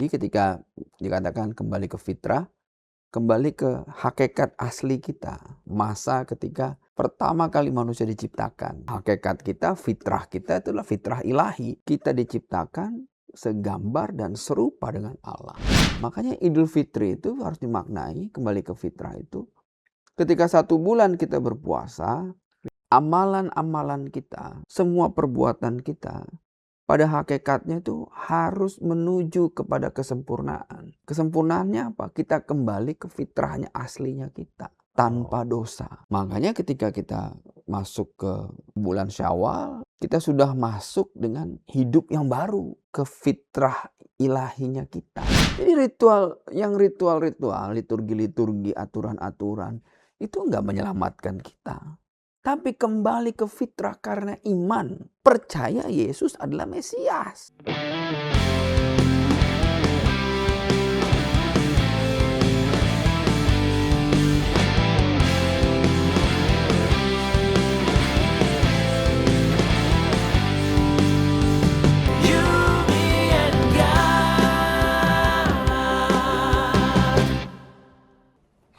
Jadi ketika dikatakan kembali ke fitrah, kembali ke hakikat asli kita. Masa ketika pertama kali manusia diciptakan. Hakikat kita, fitrah kita itulah fitrah ilahi. Kita diciptakan segambar dan serupa dengan Allah. Makanya Idul Fitri itu harus dimaknai kembali ke fitrah itu. Ketika 1 bulan kita berpuasa, amalan-amalan kita, semua perbuatan kita, pada hakikatnya itu harus menuju kepada kesempurnaan. Kesempurnaannya apa? Kita kembali ke fitrahnya aslinya kita. Tanpa dosa. Makanya ketika kita masuk ke bulan Syawal, kita sudah masuk dengan hidup yang baru. Ke fitrah ilahinya kita. Jadi ritual-ritual, liturgi-liturgi, aturan-aturan, itu enggak menyelamatkan kita. Tapi kembali ke fitrah karena iman. Percaya Yesus adalah Mesias.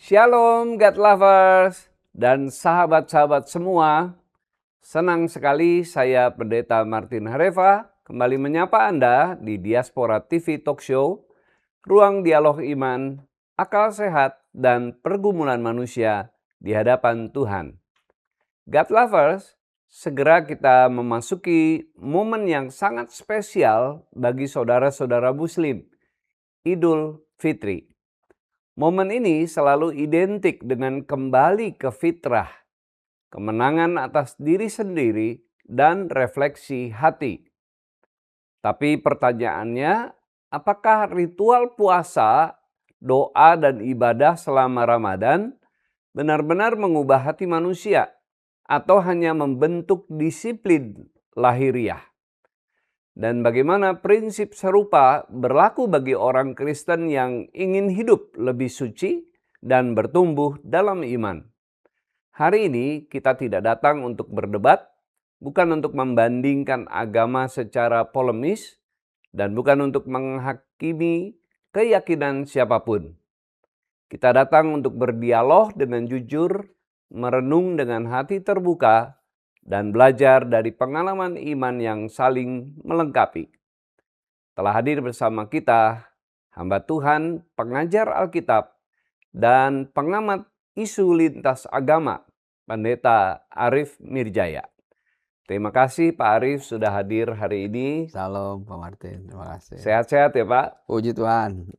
Shalom God Lovers dan sahabat-sahabat semua. Senang sekali saya Pendeta Martin Hareva kembali menyapa Anda di Diaspora TV Talk Show, ruang dialog iman, akal sehat, dan pergumulan manusia di hadapan Tuhan. God Lovers, segera kita memasuki momen yang sangat spesial bagi saudara-saudara Muslim, Idul Fitri. Momen ini selalu identik dengan kembali ke fitrah, kemenangan atas diri sendiri, dan refleksi hati. Tapi pertanyaannya, apakah ritual puasa, doa, dan ibadah selama Ramadan benar-benar mengubah hati manusia atau hanya membentuk disiplin lahiriah? Dan bagaimana prinsip serupa berlaku bagi orang Kristen yang ingin hidup lebih suci dan bertumbuh dalam iman. Hari ini kita tidak datang untuk berdebat, bukan untuk membandingkan agama secara polemis, dan bukan untuk menghakimi keyakinan siapapun. Kita datang untuk berdialog dengan jujur, merenung dengan hati terbuka, dan belajar dari pengalaman iman yang saling melengkapi. Telah hadir bersama kita, hamba Tuhan, pengajar Alkitab, dan pengamat isu lintas agama, Pendeta Arif Mirjaya. Terima kasih Pak Arif sudah hadir hari ini. Salam Pak Martin, terima kasih. Sehat-sehat ya Pak? Puji Tuhan.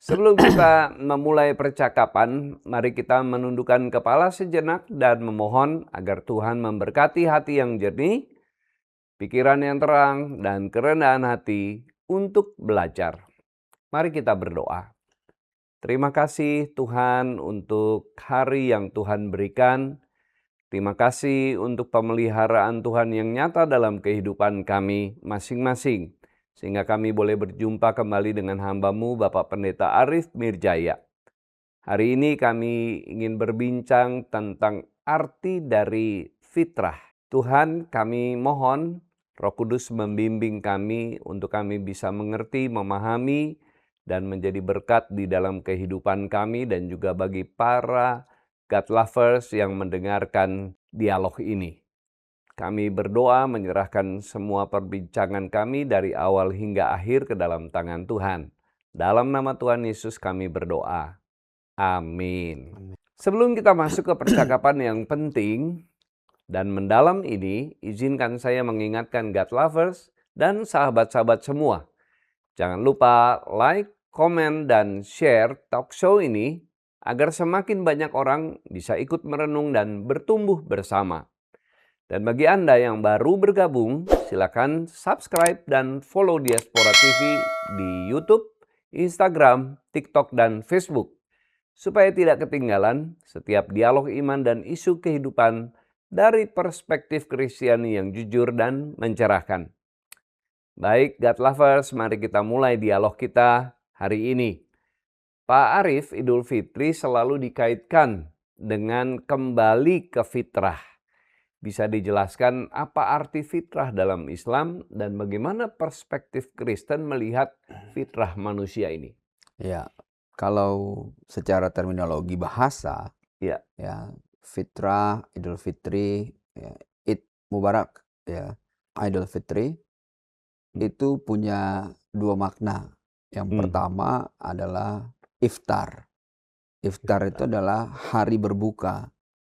Sebelum kita memulai percakapan, mari kita menundukkan kepala sejenak dan memohon agar Tuhan memberkati hati yang jernih, pikiran yang terang, dan kerendahan hati untuk belajar. Mari kita berdoa. Terima kasih Tuhan untuk hari yang Tuhan berikan. Terima kasih untuk pemeliharaan Tuhan yang nyata dalam kehidupan kami masing-masing. Sehingga kami boleh berjumpa kembali dengan hamba-Mu Bapak Pendeta Arif Mirjaya. Hari ini kami ingin berbincang tentang arti dari fitrah. Tuhan, kami mohon Roh Kudus membimbing kami untuk kami bisa mengerti, memahami, dan menjadi berkat di dalam kehidupan kami dan juga bagi para God Lovers yang mendengarkan dialog ini. Kami berdoa menyerahkan semua perbincangan kami dari awal hingga akhir ke dalam tangan Tuhan. Dalam nama Tuhan Yesus kami berdoa. Amin. Sebelum kita masuk ke percakapan yang penting dan mendalam ini, izinkan saya mengingatkan God Lovers dan sahabat-sahabat semua. Jangan lupa like, komen, dan share talk show ini agar semakin banyak orang bisa ikut merenung dan bertumbuh bersama. Dan bagi Anda yang baru bergabung, silakan subscribe dan follow Diaspora TV di YouTube, Instagram, TikTok, dan Facebook. Supaya tidak ketinggalan setiap dialog iman dan isu kehidupan dari perspektif Kristiani yang jujur dan mencerahkan. Baik, God Lovers, mari kita mulai dialog kita hari ini. Pak Arif, Idul Fitri selalu dikaitkan dengan kembali ke fitrah. Bisa dijelaskan apa arti fitrah dalam Islam dan bagaimana perspektif Kristen melihat fitrah manusia ini? Ya, kalau secara terminologi bahasa, Ya. ya, fitrah, Idul Fitri, ya, Id Mubarak, ya, Idul Fitri Hmm. itu punya dua makna. Yang pertama adalah iftar. Iftar itu adalah hari berbuka.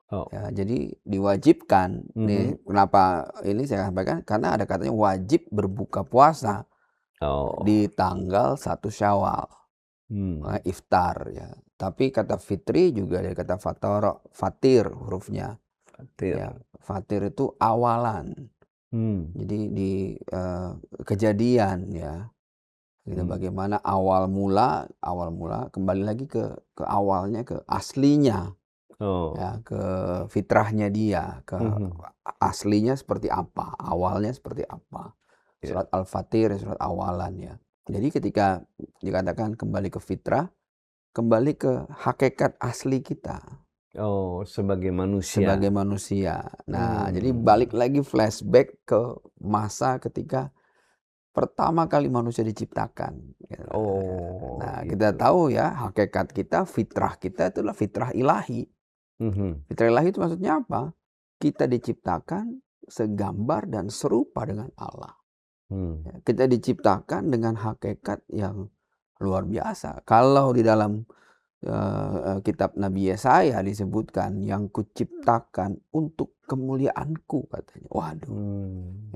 Oh. Ya, jadi diwajibkan nih, kenapa ini saya sampaikan, karena ada katanya wajib berbuka puasa Oh. di tanggal 1 Syawal. Iftar ya. Tapi kata fitri juga dari kata fatir hurufnya. Fatir. Ya, fatir itu awalan. Jadi di kejadian ya. Gitu, bagaimana awal mula kembali lagi ke awalnya, ke aslinya. Oh. Ya, ke fitrahnya dia, ke aslinya seperti apa, awalnya seperti apa. Ya. Surat Al-Fatir, surat awalan ya. Jadi ketika dikatakan kembali ke fitrah, kembali ke hakikat asli kita Oh, sebagai sebagai manusia. manusia. Nah, jadi balik lagi flashback ke masa ketika pertama kali manusia diciptakan. Gitu. Oh, Nah, kita gitu. tahu ya hakikat kita, fitrah kita itulah fitrah ilahi. Fitrah ilahi itu maksudnya apa? Kita diciptakan segambar dan serupa dengan Allah. Kita diciptakan dengan hakikat yang luar biasa. Kalau di dalam kitab Nabi Yesaya disebutkan, yang kuciptakan untuk kemuliaanku katanya. Waduh.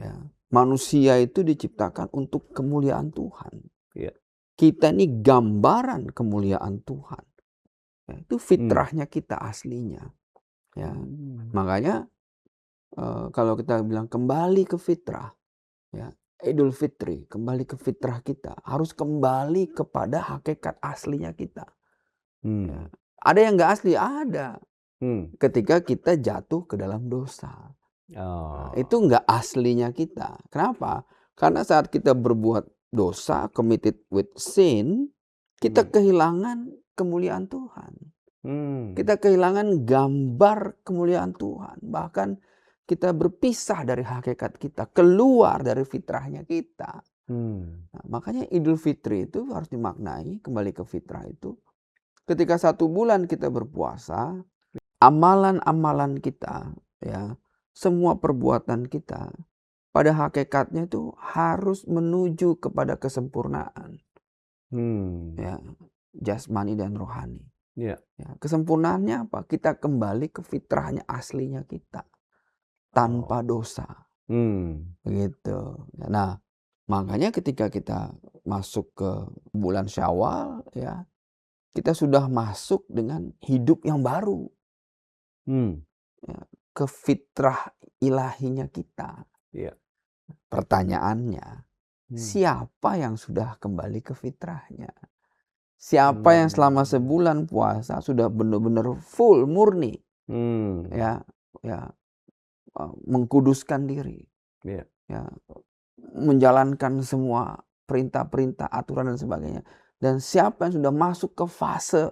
Ya. Manusia itu diciptakan untuk kemuliaan Tuhan. Ya. Kita ini gambaran kemuliaan Tuhan. Ya, itu fitrahnya kita aslinya. Ya. Makanya kalau kita bilang kembali ke fitrah, ya, Idul Fitri, kembali ke fitrah kita, harus kembali kepada hakikat aslinya kita. Ya. Ada yang nggak asli, ada. Ketika kita jatuh ke dalam dosa, nah, itu nggak aslinya kita. Kenapa? Karena saat kita berbuat dosa, committed with sin, kita kehilangan kemuliaan Tuhan. Kita kehilangan gambar kemuliaan Tuhan. Bahkan kita berpisah dari hakikat kita, keluar dari fitrahnya kita. Nah, makanya Idul Fitri itu harus dimaknai kembali ke fitrah itu. Ketika 1 bulan kita berpuasa, amalan-amalan kita, ya, semua perbuatan kita, pada hakikatnya itu harus menuju kepada kesempurnaan. Ya, jasmani dan rohani. Ya. Ya, kesempurnaannya apa? Kita kembali ke fitrahnya aslinya kita, tanpa dosa. Begitu. Nah, makanya ketika kita masuk ke bulan Syawal, ya, kita sudah masuk dengan hidup yang baru. Ya, ke fitrah ilahinya kita. Ya. Pertanyaannya, siapa yang sudah kembali ke fitrahnya? Siapa yang selama sebulan puasa sudah benar-benar full, murni, ya, mengkuduskan diri, Ya. ya, menjalankan semua perintah-perintah, aturan dan sebagainya. Dan siapa yang sudah masuk ke fase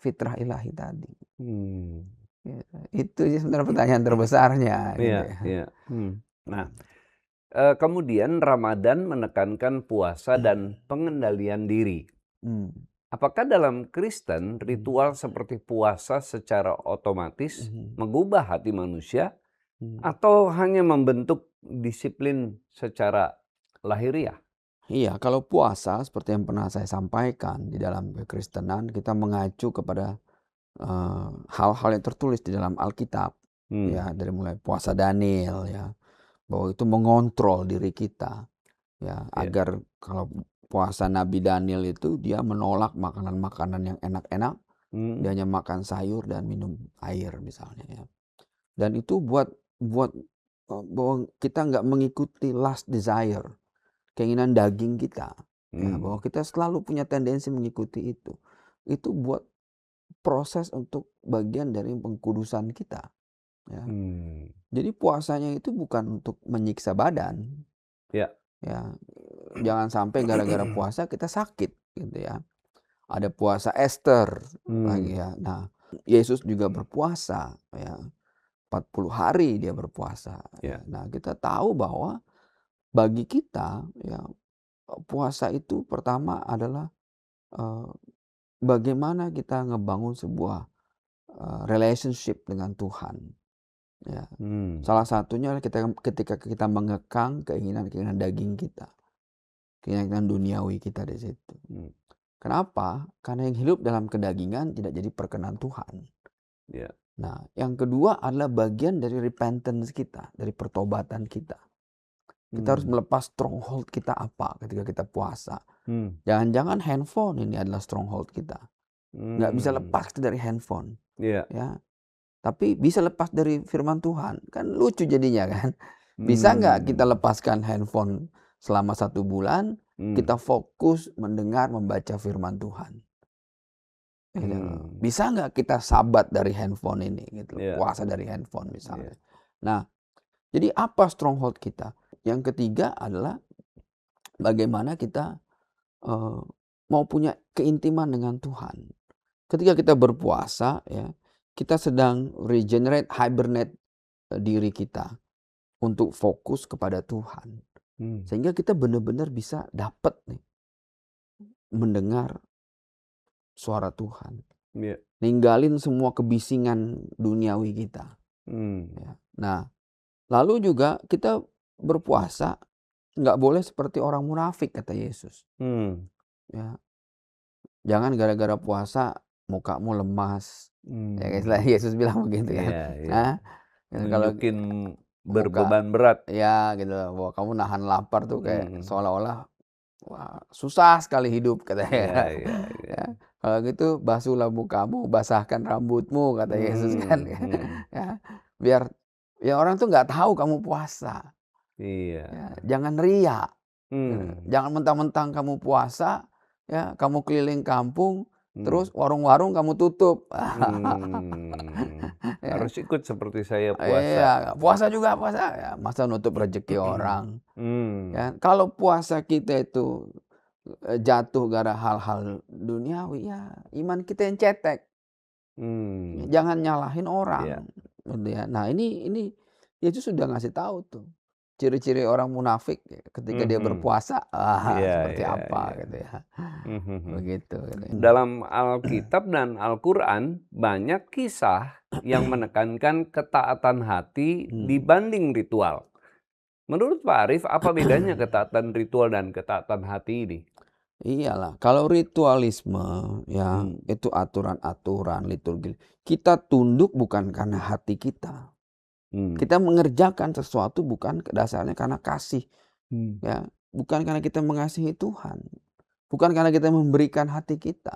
fitrah ilahi tadi? Ya, itu sih sebenarnya pertanyaan terbesarnya. Gitu Iya, ya. iya. Nah, kemudian Ramadan menekankan puasa dan pengendalian diri. Apakah dalam Kristen ritual seperti puasa secara otomatis mengubah hati manusia atau hanya membentuk disiplin secara lahiriah? Iya, kalau puasa seperti yang pernah saya sampaikan di dalam kekristenan, kita mengacu kepada hal-hal yang tertulis di dalam Alkitab, ya, dari mulai puasa Daniel, ya, bahwa itu mengontrol diri kita, ya, agar kalau puasa Nabi Daniel itu dia menolak makanan-makanan yang enak-enak, dia hanya makan sayur dan minum air misalnya, ya. Dan itu buat bahwa kita nggak mengikuti lust desire, keinginan daging kita, ya, bahwa kita selalu punya tendensi mengikuti itu. Itu buat proses untuk bagian dari pengkudusan kita, ya. Jadi puasanya itu bukan untuk menyiksa badan, Ya. ya. Jangan sampai gara-gara puasa kita sakit, gitu ya. Ada puasa Esther lagi, ya. Nah, Yesus juga berpuasa, ya. 40 hari dia berpuasa. Ya. Nah, kita tahu bahwa bagi kita ya puasa itu pertama adalah eh, bagaimana kita ngebangun sebuah relationship dengan Tuhan. Ya. Hmm. Salah satunya ketika kita mengekang keinginan-keinginan daging kita, keinginan duniawi kita di situ. Hmm. Kenapa? Karena yang hidup dalam kedagingan tidak jadi perkenan Tuhan. Ya. Nah, yang kedua adalah bagian dari repentance kita, dari pertobatan kita. Kita harus melepas stronghold kita apa ketika kita puasa. Jangan-jangan handphone ini adalah stronghold kita. Nggak bisa lepas dari handphone. Iya. Ya. Tapi bisa lepas dari firman Tuhan. Kan lucu jadinya kan. Bisa nggak kita lepaskan handphone selama 1 bulan, kita fokus mendengar, membaca firman Tuhan. Gitu. Bisa nggak kita sabat dari handphone ini, gitu. Iya. Puasa dari handphone misalnya. Iya. Nah, jadi apa stronghold kita? Yang ketiga adalah bagaimana kita mau punya keintiman dengan Tuhan. Ketika kita berpuasa, ya, kita sedang regenerate, hibernate diri kita untuk fokus kepada Tuhan. Sehingga kita benar-benar bisa dapat nih mendengar suara Tuhan. Iya. Ninggalin semua kebisingan duniawi kita. Ya. Nah, lalu juga kita berpuasa nggak boleh seperti orang munafik, kata Yesus. Ya. Jangan gara-gara puasa mukamu lemas. Ya, Yesus bilang begitu kan. Iya, iya. Nah, kalau Nunjukin berbeban berat. ya gitu, bahwa kamu nahan lapar tuh kayak seolah-olah wah, susah sekali hidup, katanya. Iya, iya, iya. Ya, kalau gitu basuhlah mukamu, basahkan rambutmu, kata Yesus kan. Ya, biar ya orang tuh nggak tahu kamu puasa. Iya. Ya, jangan riya. Jangan mentang-mentang kamu puasa, ya kamu keliling kampung, terus warung-warung kamu tutup. Ya. Harus ikut seperti saya puasa. Iya, puasa juga puasa. Ya, masa nutup rezeki orang. Ya, kalau puasa kita itu jatuh gara hal-hal duniawi, ya iman kita yang cetek. Jangan nyalahin orang. Iya. Gitu ya. Nah, ini Yesus sudah ngasih tahu tuh ciri-ciri orang munafik ketika dia berpuasa, Iya, seperti iya, apa iya. gitu ya. Begitu. Dalam Alkitab dan Al-Quran banyak kisah yang menekankan ketaatan hati dibanding ritual. Menurut Pak Arief, apa bedanya ketaatan ritual dan ketaatan hati ini? Iyalah, kalau ritualisme ya itu aturan-aturan liturgi. Kita tunduk bukan karena hati kita. Kita mengerjakan sesuatu bukan dasarnya karena kasih. Ya, bukan karena kita mengasihi Tuhan. Bukan karena kita memberikan hati kita.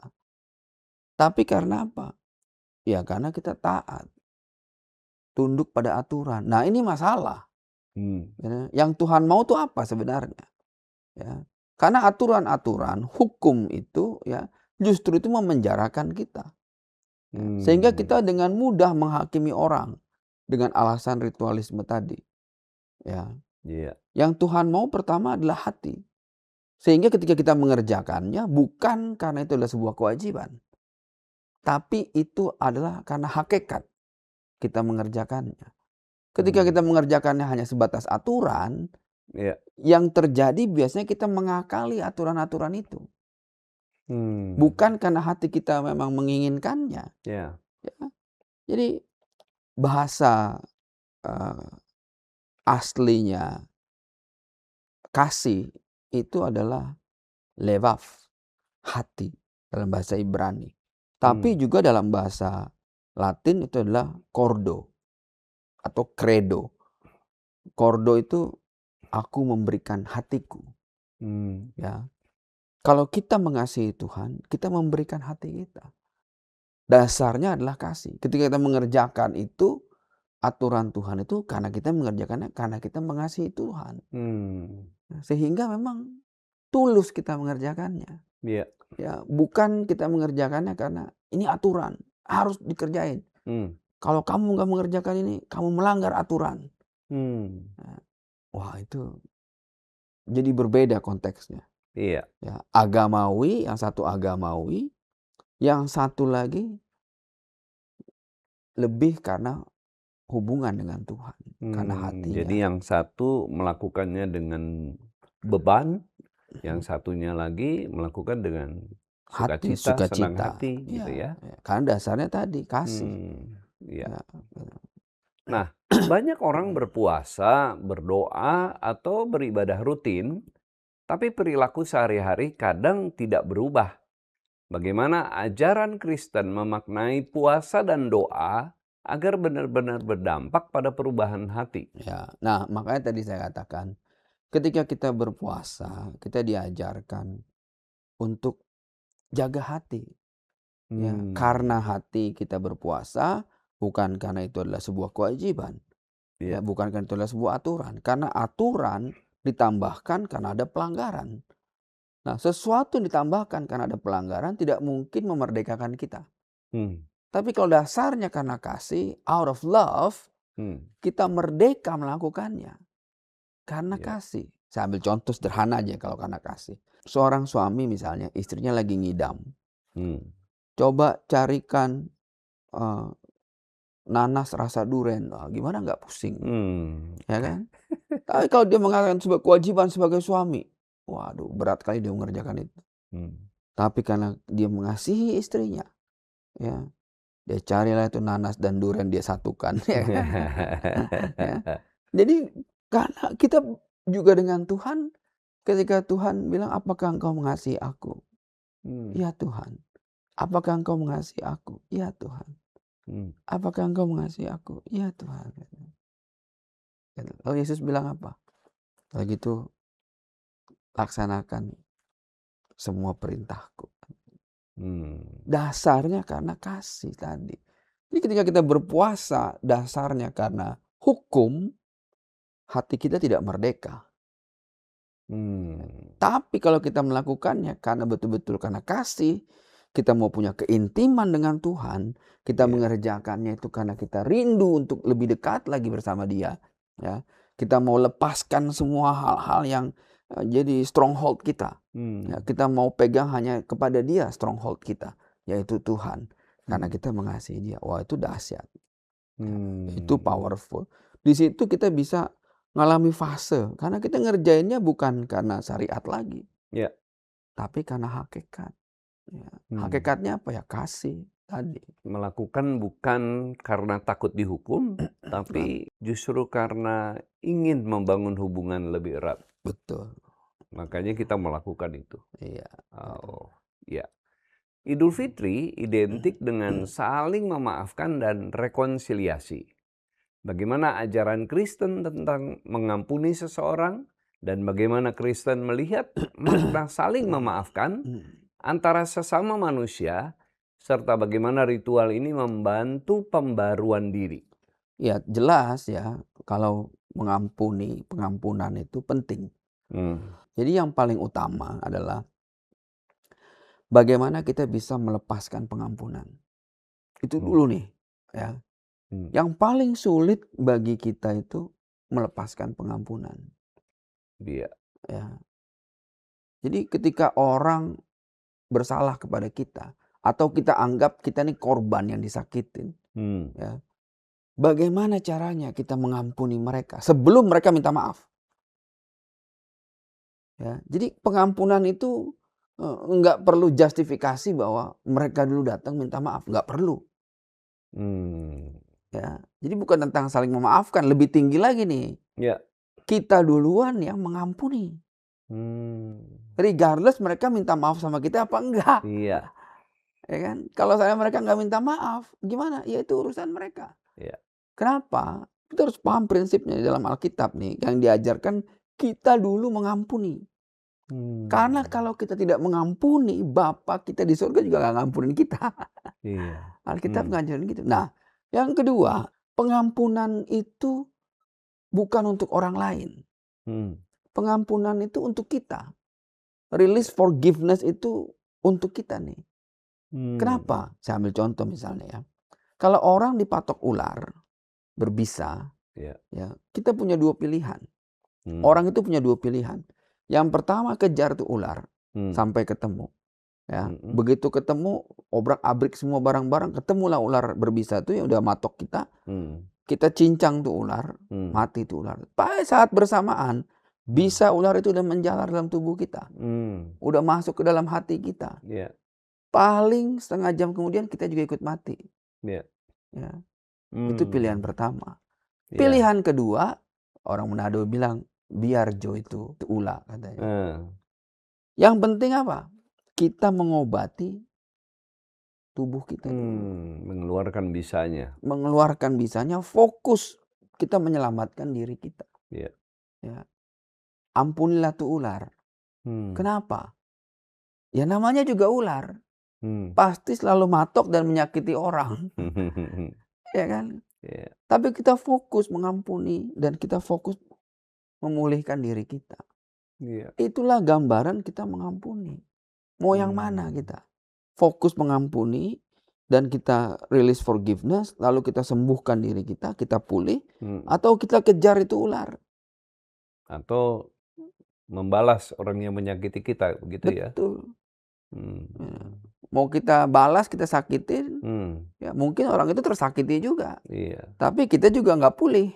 Tapi karena apa? Ya karena kita taat. Tunduk pada aturan. Nah, ini masalah. Ya, yang Tuhan mau tuh apa sebenarnya? Ya. Karena aturan-aturan hukum itu ya justru itu memenjarakan kita. Sehingga kita dengan mudah menghakimi orang dengan alasan ritualisme tadi. Ya. Yang Tuhan mau pertama adalah hati. Sehingga ketika kita mengerjakannya bukan karena itu adalah sebuah kewajiban. Tapi itu adalah karena hakikat kita mengerjakannya. Ketika kita mengerjakannya hanya sebatas aturan, yang terjadi biasanya kita mengakali aturan-aturan itu. Bukan karena hati kita memang menginginkannya. Ya. Jadi bahasa aslinya kasih itu adalah levav, hati dalam bahasa Ibrani. Tapi juga dalam bahasa Latin itu adalah cordo atau credo. Cordo itu aku memberikan hatiku. Ya. Kalau kita mengasihi Tuhan, kita memberikan hati kita. Dasarnya adalah kasih. Ketika kita mengerjakan itu, aturan Tuhan itu karena kita mengerjakannya karena kita mengasihi Tuhan. Sehingga memang tulus kita mengerjakannya. Ya, bukan kita mengerjakannya karena ini aturan, harus dikerjain. Kalau kamu nggak mengerjakan ini, kamu melanggar aturan. Nah, wah, itu jadi berbeda konteksnya. Ya, agamawi, yang satu agamawi, yang satu lagi lebih karena hubungan dengan Tuhan. Karena hatinya. Jadi yang satu melakukannya dengan beban, yang satunya lagi melakukan dengan Hati, sukacita, senang sukacita. hati gitu ya. Karena dasarnya tadi kasih. Iya. Ya. Nah, banyak orang berpuasa, berdoa, atau beribadah rutin, tapi perilaku sehari-hari kadang tidak berubah. Bagaimana ajaran Kristen memaknai puasa dan doa agar benar-benar berdampak pada perubahan hati? Ya. Nah, makanya tadi saya katakan, ketika kita berpuasa, kita diajarkan untuk jaga hati. Ya, karena hati kita berpuasa, bukan karena itu adalah sebuah kewajiban. Ya, bukan karena itu adalah sebuah aturan. Karena aturan ditambahkan karena ada pelanggaran. Nah, sesuatu yang ditambahkan karena ada pelanggaran tidak mungkin memerdekakan kita. Tapi kalau dasarnya karena kasih, out of love, kita merdeka melakukannya. Karena kasih. Saya ambil contoh sederhana aja kalau karena kasih. Seorang suami misalnya, istrinya lagi ngidam. Coba carikan nanas rasa duren. Gimana nggak pusing? Ya kan? Tapi kalau dia mengatakan sebagai kewajiban sebagai suami, waduh berat kali dia mengerjakan itu. Tapi karena dia mengasihi istrinya, ya, dia carilah itu nanas dan durian dia satukan. Ya. Jadi karena kita juga dengan Tuhan, ketika Tuhan bilang, apakah engkau mengasihi aku? Ya Tuhan. Apakah engkau mengasihi aku? Ya Tuhan. Apakah engkau mengasihi aku? Ya Tuhan. Lalu Yesus bilang apa? Lagi itu laksanakan semua perintahku. Dasarnya karena kasih tadi. Jadi ketika kita berpuasa, dasarnya karena hukum, hati kita tidak merdeka. Tapi kalau kita melakukannya karena betul-betul karena kasih, kita mau punya keintiman dengan Tuhan, kita mengerjakannya itu karena kita rindu untuk lebih dekat lagi bersama Dia. Ya, kita mau lepaskan semua hal-hal yang jadi stronghold kita. Ya, kita mau pegang hanya kepada Dia stronghold kita, yaitu Tuhan. Karena kita mengasihi Dia. Wah, itu dahsyat. Itu powerful. Di situ kita bisa ngalami fase. Karena kita ngerjainnya bukan karena syariat lagi. Tapi karena hakikat. Ya. Hakikatnya apa ya? Kasih tadi. Melakukan bukan karena takut dihukum, tapi justru karena ingin membangun hubungan lebih erat. Betul. Makanya kita melakukan itu. Iya. Idul Fitri identik dengan saling memaafkan dan rekonsiliasi. Bagaimana ajaran Kristen tentang mengampuni seseorang dan bagaimana Kristen melihat makna saling memaafkan antara sesama manusia serta bagaimana ritual ini membantu pembaruan diri. Ya, jelas ya, kalau pengampunan itu penting. Jadi yang paling utama adalah bagaimana kita bisa melepaskan pengampunan. Itu dulu nih, ya. Yang paling sulit bagi kita itu melepaskan pengampunan. Ya. Jadi ketika orang bersalah kepada kita, atau kita anggap kita nih korban yang disakitin, ya, bagaimana caranya kita mengampuni mereka sebelum mereka minta maaf? Ya, jadi pengampunan itu nggak perlu justifikasi bahwa mereka dulu datang minta maaf, nggak perlu. Ya, jadi bukan tentang saling memaafkan, lebih tinggi lagi nih. Kita duluan yang mengampuni. Regardless mereka minta maaf sama kita apa enggak. Iya. Ya kan? Kalau saya mereka nggak minta maaf, gimana? Ya itu urusan mereka. Kenapa? Kita harus paham prinsipnya dalam Alkitab nih, yang diajarkan kita dulu mengampuni. Karena kalau kita tidak mengampuni, Bapa kita di surga juga nggak ngampunin kita. Alkitab ngajarin gitu. Nah, yang kedua, pengampunan itu bukan untuk orang lain. Pengampunan itu untuk kita. Release forgiveness itu untuk kita nih. Kenapa? Saya ambil contoh misalnya ya. Kalau orang dipatok ular berbisa, ya, kita punya dua pilihan. Orang itu punya dua pilihan. Yang pertama kejar tuh ular sampai ketemu. Ya, begitu ketemu obrak-abrik semua barang-barang, ketemulah ular berbisa itu yang udah matok kita. kita cincang tuh ular, mati tuh ular. Pada saat bersamaan, bisa ular itu udah menjalar dalam tubuh kita. Udah masuk ke dalam hati kita. Iya. Paling setengah jam kemudian kita juga ikut mati. Iya. Ya. Itu pilihan Mmm. pertama. Iya. Pilihan kedua, orang Manado bilang, biarjo itu ula katanya. Yang penting apa? Kita mengobati tubuh kita dulu. Mengeluarkan bisanya. Mengeluarkan bisanya, fokus kita menyelamatkan diri kita. Iya. Ya. Ampunilah tuh ular. Kenapa? Ya namanya juga ular. Pasti selalu matok dan menyakiti orang. Ya kan? Iya. Tapi kita fokus mengampuni dan kita fokus memulihkan diri kita. Iya. Itulah gambaran kita mengampuni. Mau yang mana kita? Fokus mengampuni dan kita release forgiveness, lalu kita sembuhkan diri kita pulih, atau kita kejar itu ular. Atau membalas orang yang menyakiti kita, begitu ya? Betul. Mau kita balas, kita sakitin, ya mungkin orang itu tersakiti juga. Iya. Tapi kita juga nggak pulih.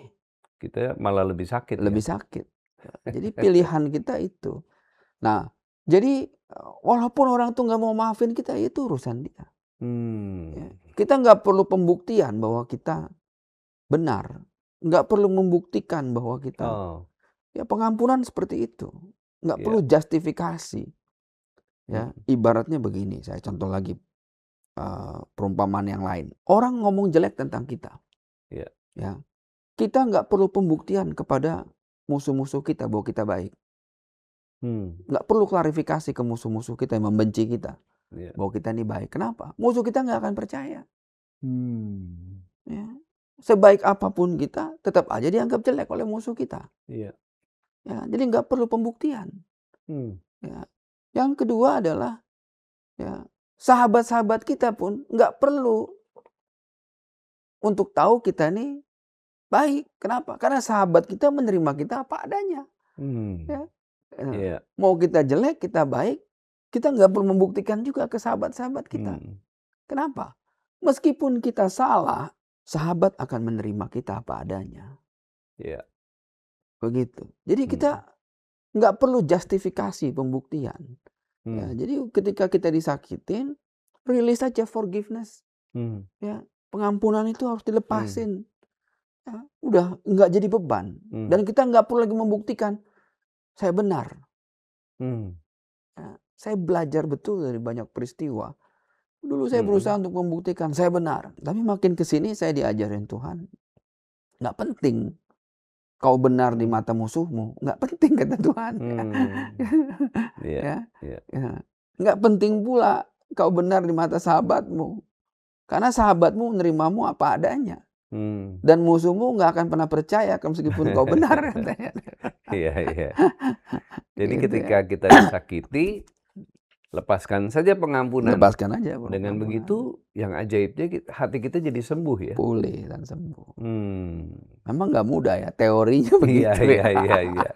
Kita malah lebih sakit. Lebih sakit. Jadi pilihan kita itu. Nah, jadi walaupun orang tuh nggak mau maafin kita, itu urusan dia. Ya. Kita nggak perlu pembuktian bahwa kita benar. Nggak perlu membuktikan bahwa kita. Ya pengampunan seperti itu. Nggak perlu justifikasi. Ya, ibaratnya begini, saya contoh lagi perumpamaan yang lain. Orang ngomong jelek tentang kita. Ya, kita nggak perlu pembuktian kepada musuh-musuh kita bahwa kita baik. Nggak perlu klarifikasi ke musuh-musuh kita yang membenci kita bahwa kita ini baik. Kenapa? Musuh kita nggak akan percaya. Ya. Sebaik apapun kita, tetap aja dianggap jelek oleh musuh kita. Ya, jadi nggak perlu pembuktian. Ya. Yang kedua adalah ya, sahabat-sahabat kita pun nggak perlu untuk tahu kita ini baik. Kenapa? Karena sahabat kita menerima kita apa adanya. Ya. Mau kita jelek, kita baik, kita nggak perlu membuktikan juga ke sahabat-sahabat kita. Kenapa? Meskipun kita salah, sahabat akan menerima kita apa adanya. Begitu. Jadi kita nggak perlu justifikasi pembuktian. Ya, jadi ketika kita disakitin, release aja forgiveness. Ya, pengampunan itu harus dilepasin. Ya, udah nggak jadi beban. Dan kita nggak perlu lagi membuktikan saya benar. Ya, saya belajar betul dari banyak peristiwa. Dulu saya berusaha untuk membuktikan saya benar. Tapi makin kesini saya diajarin Tuhan. Nggak penting kau benar di mata musuhmu. Nggak penting kata Tuhan. Ya. Nggak penting pula kau benar di mata sahabatmu. Karena sahabatmu menerimamu apa adanya. Dan musuhmu nggak akan pernah percaya meskipun kau benar. Iya. Jadi Gitu ketika kita disakiti, lepaskan saja pengampunan. Lepaskan aja. Dengan begitu, yang ajaibnya hati kita jadi sembuh ya. Pulih dan sembuh. Memang nggak mudah ya, teorinya begitu. Iya.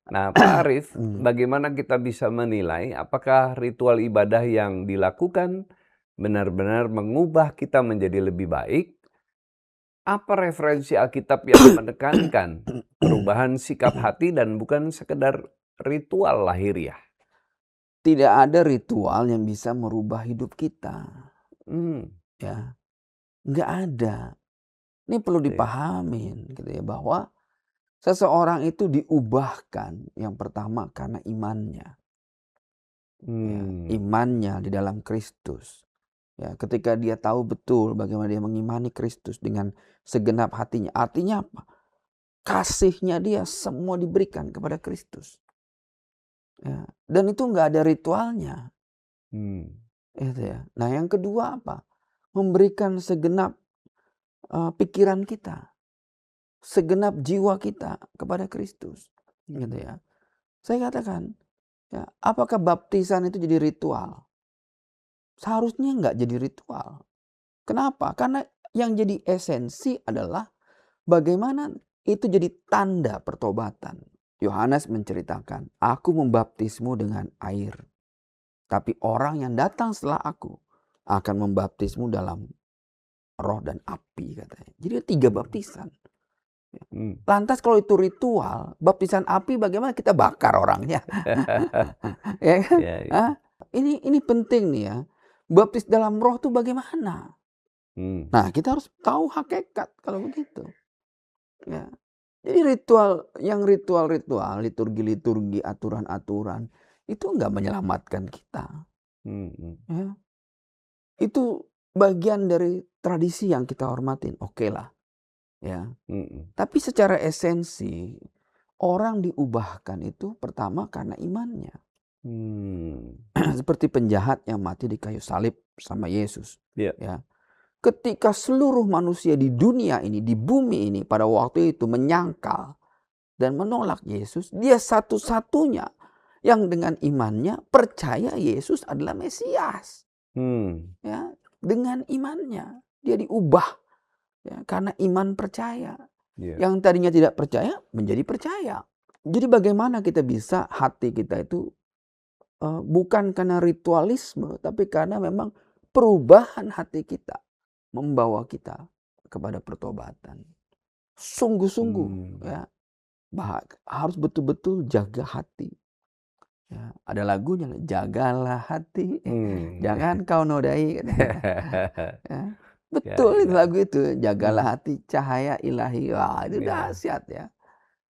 Nah, Pak Arief, bagaimana kita bisa menilai apakah ritual ibadah yang dilakukan benar-benar mengubah kita menjadi lebih baik? Apa referensi Alkitab yang menekankan perubahan sikap hati dan bukan sekedar ritual lahiriah? Tidak ada ritual yang bisa merubah hidup kita. Ya, nggak ada. Ini perlu dipahamin gitu ya, bahwa seseorang itu diubahkan yang pertama karena imannya. Ya, imannya di dalam Kristus. Ya, ketika dia tahu betul bagaimana dia mengimani Kristus dengan segenap hatinya. Artinya apa? Kasihnya dia semua diberikan kepada Kristus. Ya, dan itu nggak ada ritualnya. Itu ya. Nah yang kedua apa? Memberikan segenap pikiran kita. Segenap jiwa kita kepada Kristus. Gitu ya. Saya katakan, ya, apakah baptisan itu jadi ritual? Seharusnya nggak jadi ritual. Kenapa? Karena yang jadi esensi adalah bagaimana itu jadi tanda pertobatan. Yohanes menceritakan, aku membaptismu dengan air. Tapi orang yang datang setelah aku akan membaptismu dalam roh dan api katanya. Jadi 3 baptisan. Hmm. Lantas kalau itu ritual, baptisan api bagaimana kita bakar orangnya? Ya kan? Ya, ya. Ini penting nih ya. Baptis dalam roh tuh bagaimana? Hmm. Nah, kita harus tahu hakikat kalau begitu. Ya. Jadi ritual, liturgi-liturgi, aturan-aturan itu nggak menyelamatkan kita. Hmm. Hmm. Ya. Itu bagian dari tradisi yang kita hormatin. Oke lah. Ya. Hmm. Tapi secara esensi orang diubahkan itu pertama karena imannya. Hmm. Seperti penjahat yang mati di kayu salib sama Yesus. Ya. Ya. Ketika seluruh manusia di dunia ini, di bumi ini pada waktu itu menyangkal dan menolak Yesus, dia satu-satunya yang dengan imannya percaya Yesus adalah Mesias. Hmm. Ya, dengan imannya dia diubah ya, karena iman percaya. Ya. Yang tadinya tidak percaya menjadi percaya. Jadi bagaimana kita bisa hati kita itu bukan karena ritualisme, tapi karena memang perubahan hati kita membawa kita kepada pertobatan. Sungguh-sungguh Hmm. ya, harus betul-betul jaga hati. Ya, ada lagunya, jagalah hati, Hmm. jangan kau nodai. Ya, Ya, betul itu ya. lagu itu, jagalah Hmm. hati cahaya ilahi. Wah, itu Ya. dahsyat ya.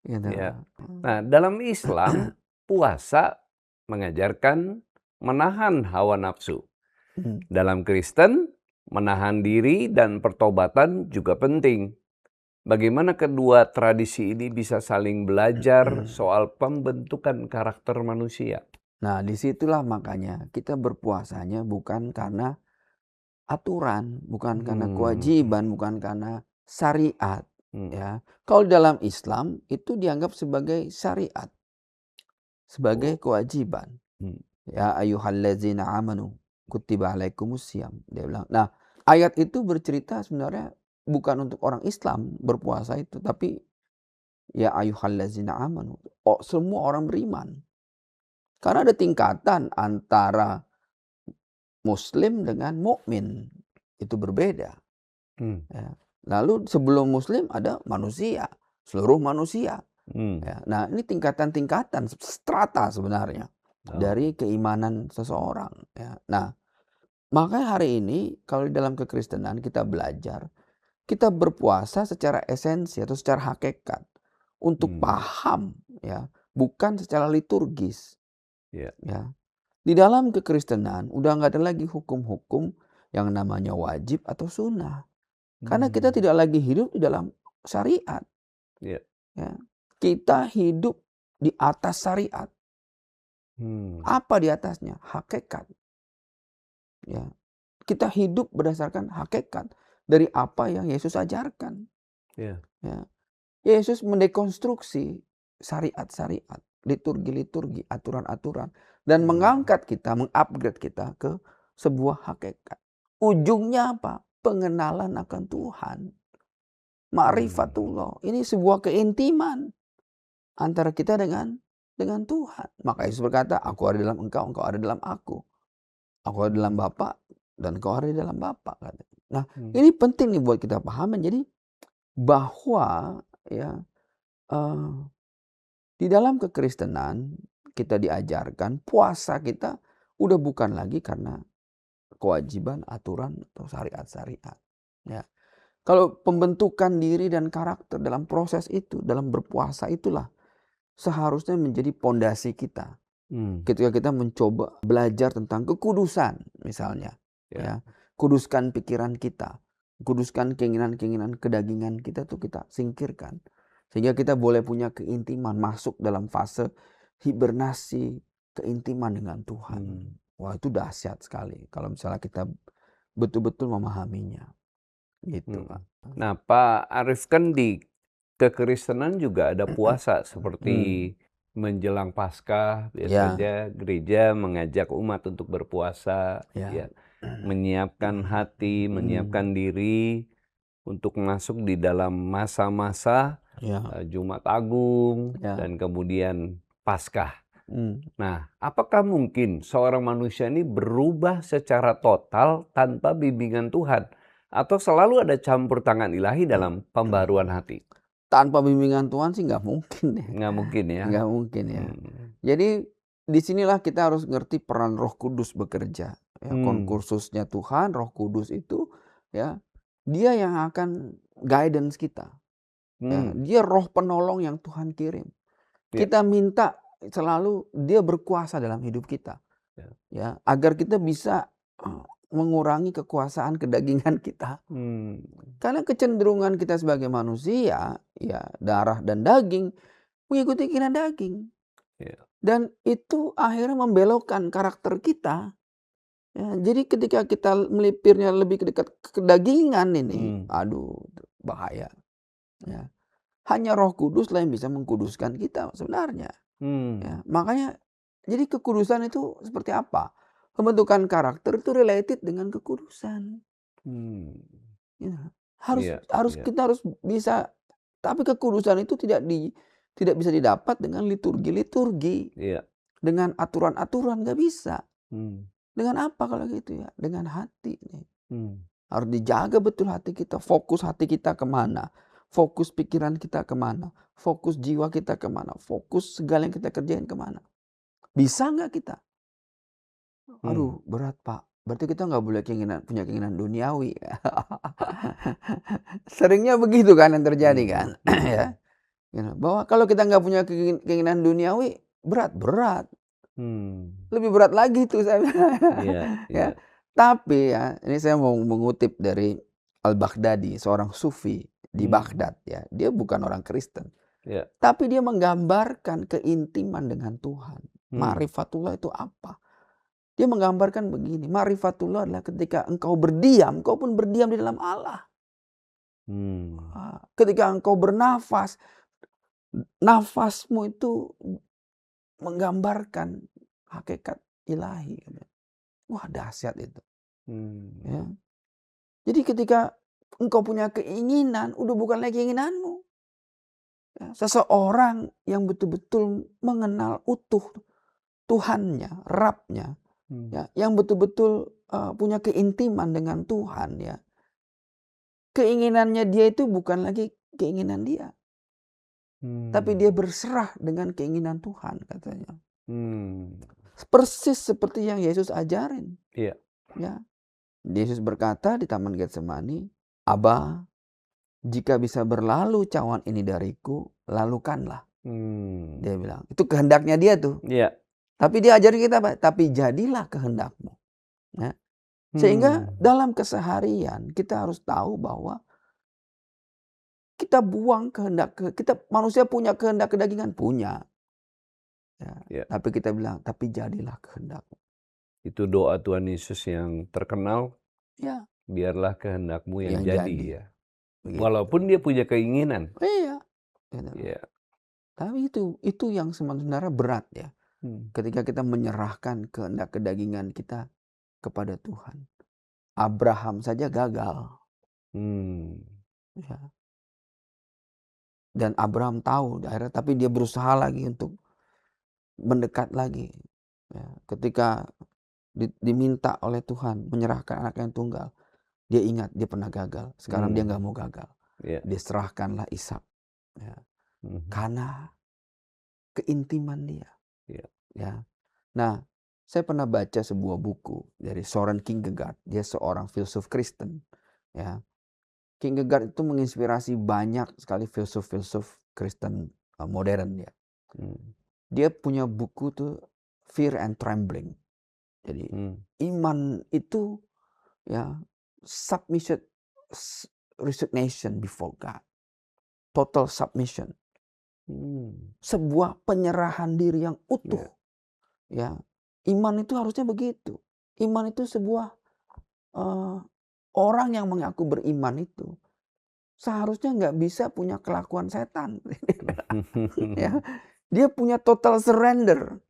Gitu. Ya. Nah, dalam Islam, puasa mengajarkan menahan hawa nafsu. Hmm. Dalam Kristen, menahan diri dan pertobatan juga penting. Bagaimana kedua tradisi ini bisa saling belajar soal pembentukan karakter manusia? Nah, disitulah makanya kita berpuasanya bukan karena aturan, bukan karena Hmm. kewajiban, bukan karena syariat. Hmm. Ya, kalau dalam Islam itu dianggap sebagai syariat, sebagai Oh. kewajiban. Hmm. Ya ayyuhallazina amanu kutiba alaikumusiyam. Dia bilang. Nah, ayat itu bercerita sebenarnya bukan untuk orang Islam berpuasa itu, tapi ya ayyuhallazina amanu. Oh, semua orang beriman. Karena ada tingkatan antara Muslim dengan mukmin. Itu berbeda. Hmm. Ya. Lalu sebelum Muslim ada manusia, seluruh manusia. Hmm. Ya. Nah, ini tingkatan-tingkatan, strata sebenarnya Oh. dari keimanan seseorang. Ya. Nah, makanya hari ini kalau di dalam kekristenan kita belajar, kita berpuasa secara esensi atau secara hakikat untuk Hmm. paham, ya, bukan secara liturgis. Ya. Ya. Di dalam kekristenan udah nggak ada lagi hukum-hukum yang namanya wajib atau sunnah. Karena kita Hmm. tidak lagi hidup di dalam syariat. Ya. Ya. Kita hidup di atas syariat. Hmm. Apa di atasnya? Hakikat. Ya. Kita hidup berdasarkan hakikat dari apa yang Yesus ajarkan. Ya. Ya. Yesus mendekonstruksi syariat-syariat, liturgi-liturgi, aturan-aturan, dan mengangkat kita, mengupgrade kita ke sebuah hakikat. Ujungnya apa? Pengenalan akan Tuhan. Ma'rifatullah. Ini sebuah keintiman antara kita dengan Tuhan. Maka Yesus berkata, aku ada dalam engkau, engkau ada dalam aku. Aku ada dalam Bapa dan engkau ada di dalam Bapa. Nah, Hmm. ini penting nih buat kita pahami. Jadi bahwa ya di dalam kekristenan kita diajarkan puasa kita udah bukan lagi karena kewajiban, aturan atau syariat-syariat. Ya. Kalau pembentukan diri dan karakter dalam proses itu, dalam berpuasa itulah seharusnya menjadi pondasi kita. Hmm. Ketika kita mencoba belajar tentang kekudusan misalnya. Ya. Ya. Kuduskan pikiran kita. Kuduskan keinginan-keinginan kedagingan kita tuh kita singkirkan. Sehingga kita boleh punya keintiman masuk dalam fase hibernasi keintiman dengan Tuhan. Hmm. Wah, itu dahsyat sekali kalau misalnya kita betul-betul memahaminya. Gitu, Pak. Nah, Pak Arief, kan di kekristenan juga ada puasa seperti menjelang Paskah, Ya, biasanya gereja mengajak umat untuk berpuasa, ya. ya, menyiapkan hati, menyiapkan diri untuk masuk di dalam masa-masa Ya. Jumat Agung Ya. dan kemudian Paskah. Hmm. Nah, apakah mungkin seorang manusia ini berubah secara total tanpa bimbingan Tuhan? Atau selalu ada campur tangan ilahi dalam pembaruan hati? Tanpa bimbingan Tuhan sih nggak mungkin ya. Nggak mungkin ya? Nggak mungkin ya. Hmm. Jadi disinilah kita harus ngerti peran Roh Kudus bekerja. Ya, Hmm. konkursusnya Tuhan, Roh Kudus itu ya dia yang akan guidance kita. Ya, Hmm. dia roh penolong yang Tuhan kirim. Ya. Kita minta selalu dia berkuasa dalam hidup kita. Ya, agar kita bisa mengurangi kekuasaan kedagingan kita. Hmm. Karena kecenderungan kita sebagai manusia, ya darah dan daging, mengikuti keinginan daging. Ya. Dan itu akhirnya membelokkan karakter kita. Ya, jadi ketika kita melipirnya lebih dekat ke kedagingan ini, aduh bahaya. Ya. Hanya Roh Kudus lah yang bisa mengkuduskan kita sebenarnya. Ya, makanya jadi kekudusan itu seperti apa? Pembentukan karakter itu related dengan kekudusan. Ya, kita harus bisa, tapi kekudusan itu tidak bisa didapat dengan liturgi. Iya. Dengan aturan-aturan nggak bisa. Dengan apa kalau gitu ya? Dengan hati nih. Harus dijaga betul hati kita, fokus hati kita kemana, fokus pikiran kita kemana, fokus jiwa kita kemana, fokus segala yang kita kerjain kemana. Bisa nggak kita? Aduh berat Pak, berarti kita nggak boleh punya keinginan duniawi. Seringnya begitu kan yang terjadi kan. Ya. Bahwa kalau kita nggak punya keinginan duniawi, berat. Lebih berat lagi tuh saya. Ya. Tapi ya, ini saya mau mengutip dari Al-Baghdadi, seorang sufi di Baghdad ya. Dia bukan orang Kristen. Tapi dia menggambarkan keintiman dengan Tuhan. Ma'rifatullah itu apa? Dia menggambarkan begini, ma'rifatullah adalah ketika engkau berdiam, engkau pun berdiam di dalam Allah. Ketika engkau bernafas, nafasmu itu menggambarkan hakikat ilahi. Wah dahsyat itu. Ya. Jadi ketika engkau punya keinginan, udah bukan lagi keinginanmu. Ya, seseorang yang betul-betul mengenal utuh Tuhannya, Rabnya, ya, yang betul-betul punya keintiman dengan Tuhan, ya. Keinginannya dia itu bukan lagi keinginan dia. Tapi dia berserah dengan keinginan Tuhan katanya. Persis seperti yang Yesus ajarin. Iya. Ya. Yesus berkata di Taman Getsemani, Aba, jika bisa berlalu cawan ini dariku, lalukanlah. Dia bilang, itu kehendaknya dia tuh. Iya. Tapi dia ajarin kita, tapi jadilah kehendakmu. Ya. Sehingga dalam keseharian kita harus tahu bahwa kita buang kehendak, kita manusia punya kehendak kedagingan, punya. Ya. Tapi kita bilang, tapi jadilah kehendakmu. Itu doa Tuhan Yesus yang terkenal. Ya. Biarlah kehendakmu yang jadi. Ya. Begitu. Walaupun dia punya keinginan. Iya. Ya. Tapi itu yang sebenarnya berat ya. Ketika kita menyerahkan kehendak kedagingan kita kepada Tuhan. Abraham saja gagal. Ya. Dan Abraham tahu akhirnya, tapi dia berusaha lagi untuk mendekat lagi. Ya. Ketika diminta oleh Tuhan menyerahkan anak yang tunggal, dia ingat dia pernah gagal. Sekarang dia nggak mau gagal. Dia serahkanlah Ishak. Ya. Karena keintiman dia. Ya. Nah, saya pernah baca sebuah buku dari Soren Kierkegaard. Dia seorang filsuf Kristen. Ya. Kierkegaard itu menginspirasi banyak sekali filsuf-filsuf Kristen modern ya. Dia punya buku tuh Fear and Trembling. Jadi iman itu ya submission, resignation before God, total submission, sebuah penyerahan diri yang utuh. Ya, iman itu harusnya begitu. Iman itu sebuah orang yang mengaku beriman itu seharusnya nggak bisa punya kelakuan setan. Ya, dia punya total surrender.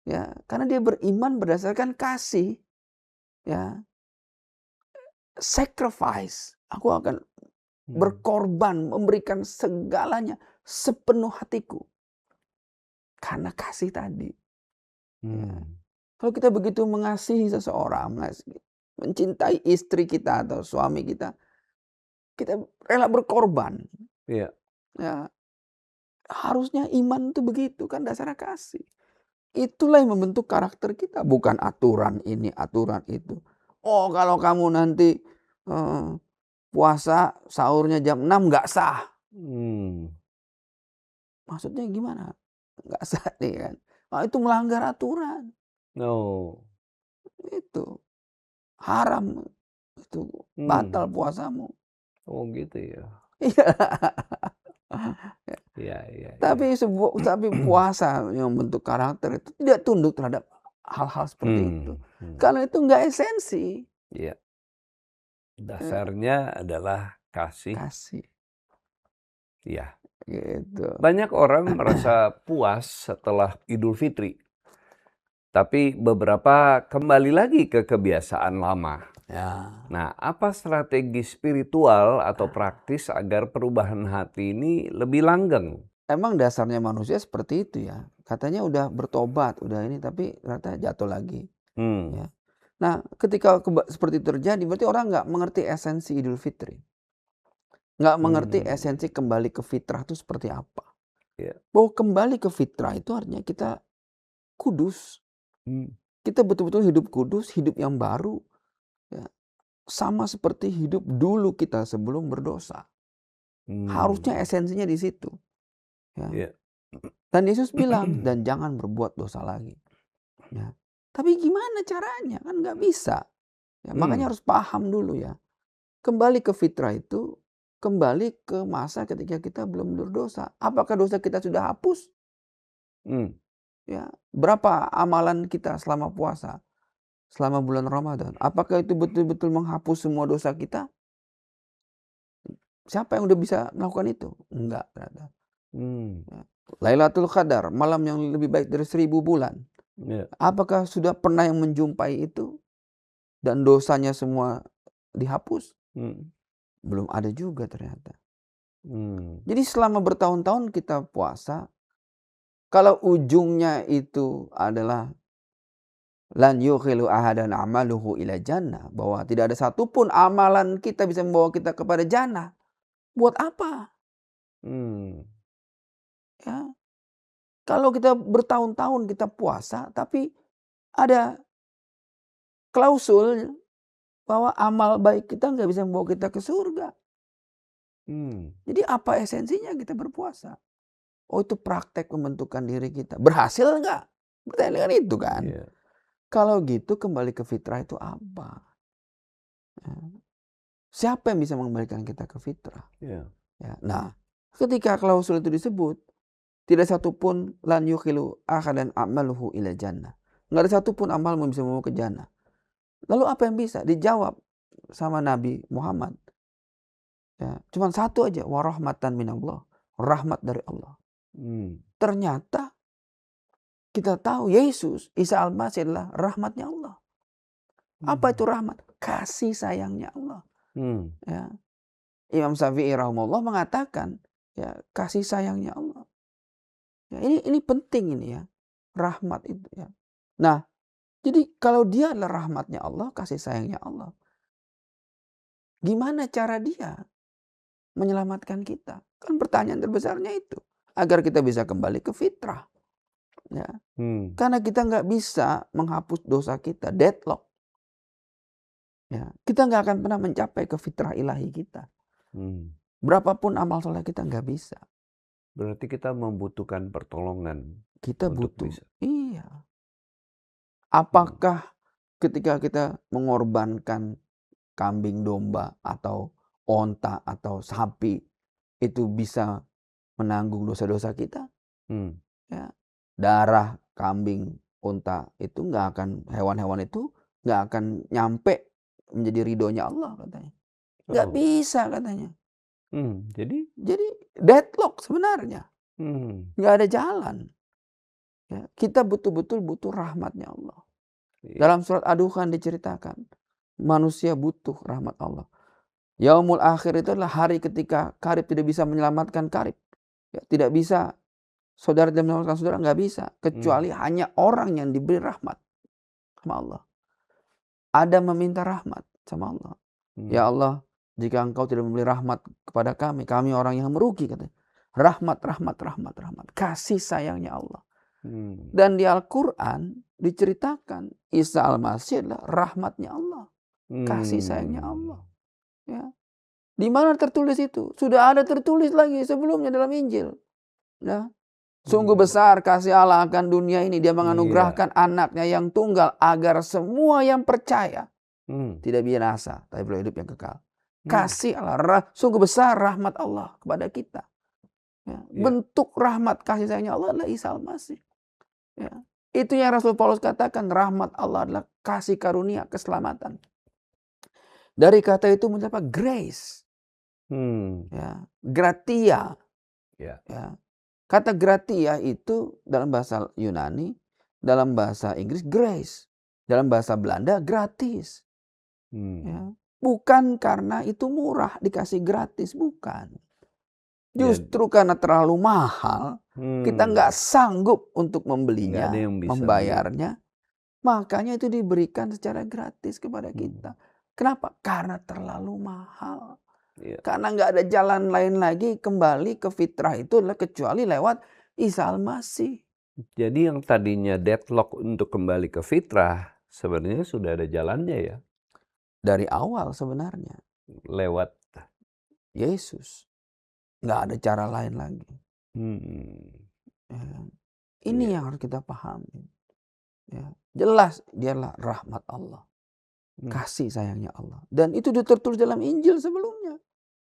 Ya, karena dia beriman berdasarkan kasih. Ya, sacrifice. Aku akan berkorban, memberikan segalanya sepenuh hatiku. Karena kasih tadi. Ya. Kalau kita begitu mengasihi seseorang, mencintai istri kita atau suami kita rela berkorban. Iya. Ya, harusnya iman itu begitu kan dasarnya kasih. Itulah yang membentuk karakter kita, bukan aturan ini, aturan itu. Oh, kalau kamu nanti puasa sahurnya jam 6 nggak sah. Maksudnya gimana? Nggak sah nih kan. Oh, itu melanggar aturan. Oh. Itu haram. Itu batal puasamu. Oh gitu ya. Iya. Iya, iya, iya. Tapi puasa yang membentuk karakter itu tidak tunduk terhadap hal-hal seperti itu. Karena itu nggak esensi. Iya. Dasarnya adalah kasih. Kasih. Iya. Gitu. Banyak orang merasa puas setelah Idul Fitri. Tapi beberapa kembali lagi ke kebiasaan lama. Ya. Nah, apa strategi spiritual atau praktis agar perubahan hati ini lebih langgeng? Emang dasarnya manusia seperti itu ya. Katanya udah bertobat, udah ini, tapi ternyata jatuh lagi. Ya. Nah, ketika seperti itu terjadi, berarti orang nggak mengerti esensi Idul Fitri. Nggak mengerti esensi kembali ke fitrah itu seperti apa. Bahwa kembali ke fitrah itu artinya kita kudus. Kita betul-betul hidup kudus, hidup yang baru. Ya. Sama seperti hidup dulu kita sebelum berdosa. Harusnya esensinya di situ. Ya. Dan Yesus bilang, dan jangan berbuat dosa lagi. Ya. Tapi gimana caranya? Kan nggak bisa. Ya, makanya harus paham dulu ya. Kembali ke fitrah itu, kembali ke masa ketika kita belum berdosa. Apakah dosa kita sudah hapus? Ya, berapa amalan kita selama puasa, selama bulan Ramadan? Apakah itu betul-betul menghapus semua dosa kita? Siapa yang udah bisa melakukan itu? Enggak, ternyata. Ya. Lailatul Qadar, malam yang lebih baik dari 1000 bulan. Apakah sudah pernah yang menjumpai itu? Dan dosanya semua dihapus? Belum ada juga ternyata. Jadi selama bertahun-tahun kita puasa, kalau ujungnya itu adalah lan yukhilu ahadan amaluhu ila jannah, bahwa tidak ada satupun amalan kita bisa membawa kita kepada jannah. Buat apa? Ya. Kalau kita bertahun-tahun kita puasa, tapi ada klausul bahwa amal baik kita nggak bisa membawa kita ke surga. Jadi apa esensinya kita berpuasa? Oh, itu praktek pembentukan diri kita. Berhasil nggak? Pertanyaan itu kan. Kalau gitu kembali ke fitrah itu apa? Ya. Siapa yang bisa mengembalikan kita ke fitrah? Ya. Nah, ketika klausul itu disebut, tidak satupun lan yukhilu ahadan amaluhu ila jannah. Nggak ada satupun amal yang bisa membawa ke jannah. Lalu apa yang bisa? Dijawab sama Nabi Muhammad. Ya, cuman satu aja, warahmatan minallah, rahmat dari Allah. Ternyata kita tahu Yesus, Isa Al-Masih adalah rahmatnya Allah. Apa itu rahmat? Kasih sayangnya Allah. Ya. Imam Syafi'i rahimahullah mengatakan, ya, kasih sayangnya Allah. Ya, ini penting ini ya, rahmat itu ya. Nah, jadi kalau dia adalah rahmatnya Allah, kasih sayangnya Allah, gimana cara dia menyelamatkan kita? Kan pertanyaan terbesarnya itu, agar kita bisa kembali ke fitrah. Ya. Karena kita nggak bisa menghapus dosa kita, deadlock. Ya. Kita nggak akan pernah mencapai ke fitrah ilahi kita. Berapapun amal soleh kita nggak bisa. Berarti kita membutuhkan pertolongan. Kita butuh. Bisa. Iya. Apakah ketika kita mengorbankan kambing domba atau onta atau sapi itu bisa menanggung dosa-dosa kita? Ya. Darah kambing, onta itu nggak akan, hewan-hewan itu nggak akan nyampe menjadi ridhonya Allah katanya. Nggak bisa katanya. Jadi deadlock sebenarnya. Nggak ada jalan. Ya, kita betul-betul butuh rahmatnya Allah. Dalam surat Ad-Dukhan diceritakan, manusia butuh rahmat Allah. Yaumul akhir itu adalah hari ketika karib tidak bisa menyelamatkan karib. Ya, tidak bisa saudara tidak menyelamatkan saudara, nggak bisa. Kecuali hanya orang yang diberi rahmat sama Allah. Adam meminta rahmat sama Allah. Ya Hmm. Allah, jika Engkau tidak memberi rahmat kepada kami orang yang merugi, katanya. Rahmat, rahmat, rahmat, rahmat. Kasih sayangnya Allah. Hmm. Dan di Al-Quran diceritakan Isa Al-Masih adalah rahmatnya Allah. Kasih sayangnya Allah. Ya. Di mana tertulis itu? Sudah ada tertulis lagi sebelumnya dalam Injil. Ya. Sungguh besar kasih Allah akan dunia ini. Dia menganugerahkan anaknya yang tunggal agar semua yang percaya tidak binasa, tapi beroleh hidup yang kekal. Kasih Allah, sungguh besar rahmat Allah kepada kita. Ya. Bentuk rahmat kasih sayangnya Allah adalah Isa Al-Masih. Ya. Itu yang Rasul Paulus katakan, rahmat Allah adalah kasih karunia keselamatan. Dari kata itu mencapai grace. Ya. Gratia. Ya. Kata gratia itu dalam bahasa Yunani, dalam bahasa Inggris grace, dalam bahasa Belanda gratis. Ya. Bukan karena itu murah dikasih gratis, bukan. Justru karena terlalu mahal, kita nggak sanggup untuk membelinya, membayarnya. Makanya itu diberikan secara gratis kepada kita. Kenapa? Karena terlalu mahal. Karena nggak ada jalan lain lagi kembali ke fitrah itu adalah kecuali lewat Isa Al-Masih. Jadi yang tadinya deadlock untuk kembali ke fitrah sebenarnya sudah ada jalannya ya? Dari awal sebenarnya. Lewat Yesus. Nggak ada cara lain lagi. Ini yang harus kita pahami. Ya. Jelas dialah rahmat Allah. Kasih sayangnya Allah. Dan itu tertulis dalam Injil sebelumnya.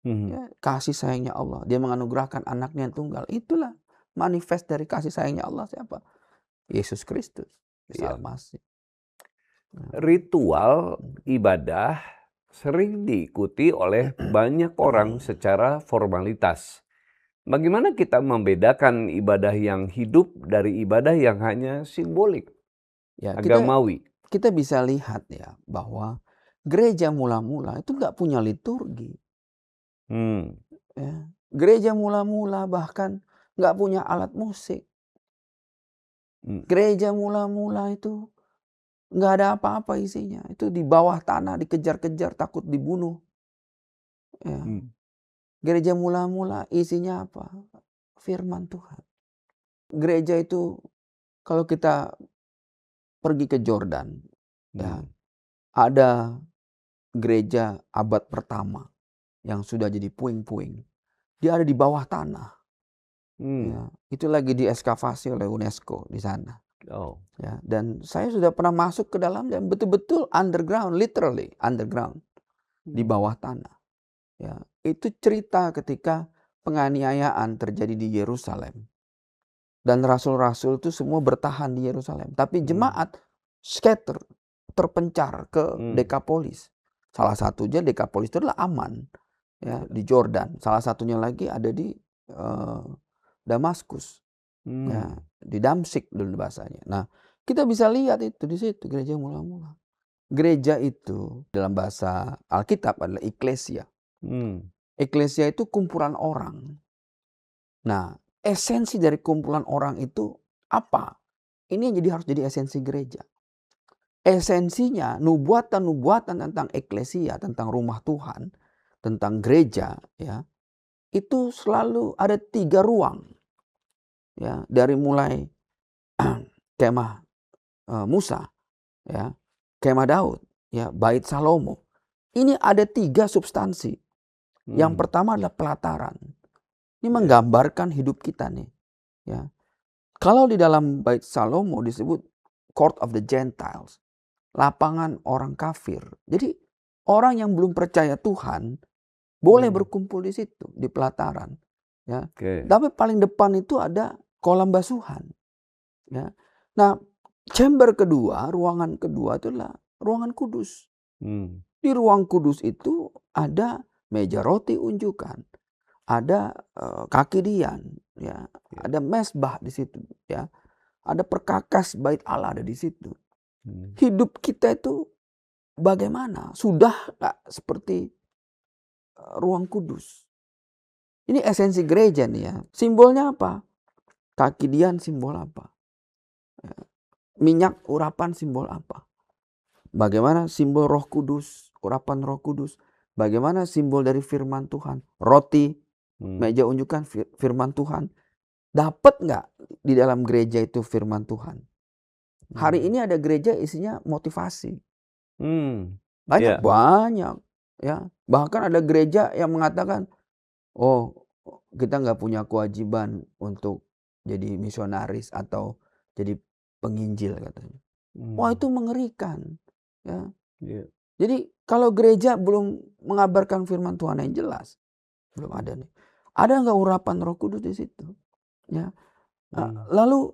Ya, kasih sayangnya Allah. Dia menganugerahkan anaknya yang tunggal. Itulah manifest dari kasih sayangnya Allah siapa? Yesus Kristus. Isa Al-Masih. Ritual ibadah sering diikuti oleh banyak orang secara formalitas. Bagaimana kita membedakan ibadah yang hidup dari ibadah yang hanya simbolik, agamawi? Kita bisa lihat ya bahwa gereja mula-mula itu nggak punya liturgi. Ya. Gereja mula-mula bahkan nggak punya alat musik. Gereja mula-mula itu nggak ada apa-apa isinya. Itu di bawah tanah dikejar-kejar takut dibunuh. Ya. Gereja mula-mula isinya apa? Firman Tuhan. Gereja itu kalau kita pergi ke Jordan, ya, ada gereja abad pertama yang sudah jadi puing-puing. Dia ada di bawah tanah. Ya, itu lagi dieskavasi oleh UNESCO di sana. Ya, dan saya sudah pernah masuk ke dalam dan betul-betul underground, literally underground, di bawah tanah. Ya, itu cerita ketika penganiayaan terjadi di Yerusalem. Dan rasul-rasul itu semua bertahan di Yerusalem. Tapi jemaat scatter, terpencar ke Dekapolis. Salah satunya Dekapolis itu adalah Aman. Ya, di Jordan. Salah satunya lagi ada di Damaskus. Ya, di Damsyik dulu bahasanya. Nah, kita bisa lihat itu di situ gereja mula-mula. Gereja itu dalam bahasa Alkitab adalah eklesia. Eklesia itu kumpulan orang. Nah, esensi dari kumpulan orang itu apa? Ini yang harus jadi esensi gereja. Esensinya nubuatan-nubuatan tentang eklesia, tentang rumah Tuhan, tentang gereja, ya, itu selalu ada 3 ruang. Ya, dari mulai kemah Musa, ya, kemah Daud, ya, bait Salomo. Ini ada 3 substansi. Yang pertama adalah pelataran. Ini menggambarkan hidup kita nih. Ya. Kalau di dalam bait Salomo disebut Court of the Gentiles, lapangan orang kafir. Jadi orang yang belum percaya Tuhan boleh berkumpul di situ, di pelataran. Ya. Tapi paling depan itu ada kolam basuhan. Ya. Nah, chamber kedua, ruangan kedua itulah ruangan kudus. Di ruang kudus itu ada meja roti unjukan, ada kaki dian, ya, ada mesbah di situ, ya, ada perkakas bait Allah ada di situ. Hidup kita itu bagaimana? Sudah nggak seperti ruang kudus? Ini esensi gereja nih ya. Simbolnya apa? Kaki dian simbol apa? Ya. Minyak urapan simbol apa? Bagaimana simbol Roh Kudus, urapan Roh Kudus. Bagaimana simbol dari firman Tuhan. Roti, meja unjukan firman Tuhan. Dapat nggak di dalam gereja itu firman Tuhan? Hari ini ada gereja isinya motivasi. Banyak. Ya. Bahkan ada gereja yang mengatakan, oh kita nggak punya kewajiban untuk jadi misionaris atau jadi penginjil katanya. Wah itu mengerikan. Ya. Jadi kalau gereja belum mengabarkan firman Tuhan yang jelas, belum ada nih. Ada nggak urapan Roh Kudus di situ? Ya. Lalu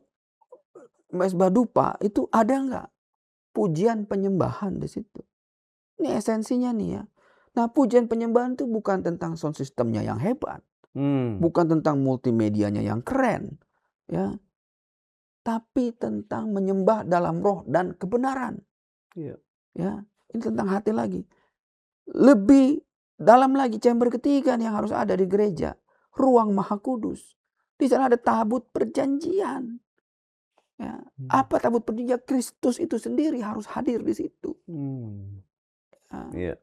mesbah dupa itu ada nggak pujian penyembahan di situ? Ini esensinya nih ya. Nah pujian penyembahan itu bukan tentang sound systemnya yang hebat, bukan tentang multimedianya yang keren, ya, tapi tentang menyembah dalam roh dan kebenaran. Ya, ini tentang hati lagi. Lebih dalam lagi chamber ketiga yang harus ada di gereja, ruang Maha Kudus. Di sana ada tabut perjanjian. Ya, apa tabut perjanjian? Kristus itu sendiri harus hadir di situ.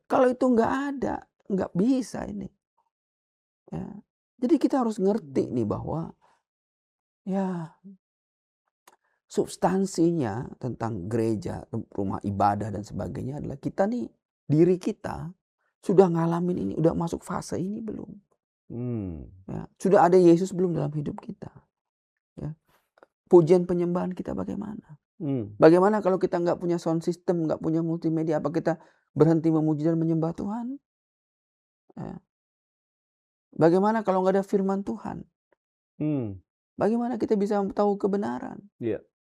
Kalau itu nggak ada, nggak bisa ini. Ya. Jadi kita harus ngerti nih bahwa ya substansinya tentang gereja, rumah ibadah dan sebagainya adalah kita nih, diri kita sudah ngalamin ini, udah masuk fase ini belum? Ya, sudah ada Yesus belum dalam hidup kita? Ya. Pujian penyembahan kita bagaimana? Bagaimana kalau kita nggak punya sound system, nggak punya multimedia, apa kita berhenti memuji dan menyembah Tuhan? Ya. Bagaimana kalau nggak ada firman Tuhan? Bagaimana kita bisa tahu kebenaran?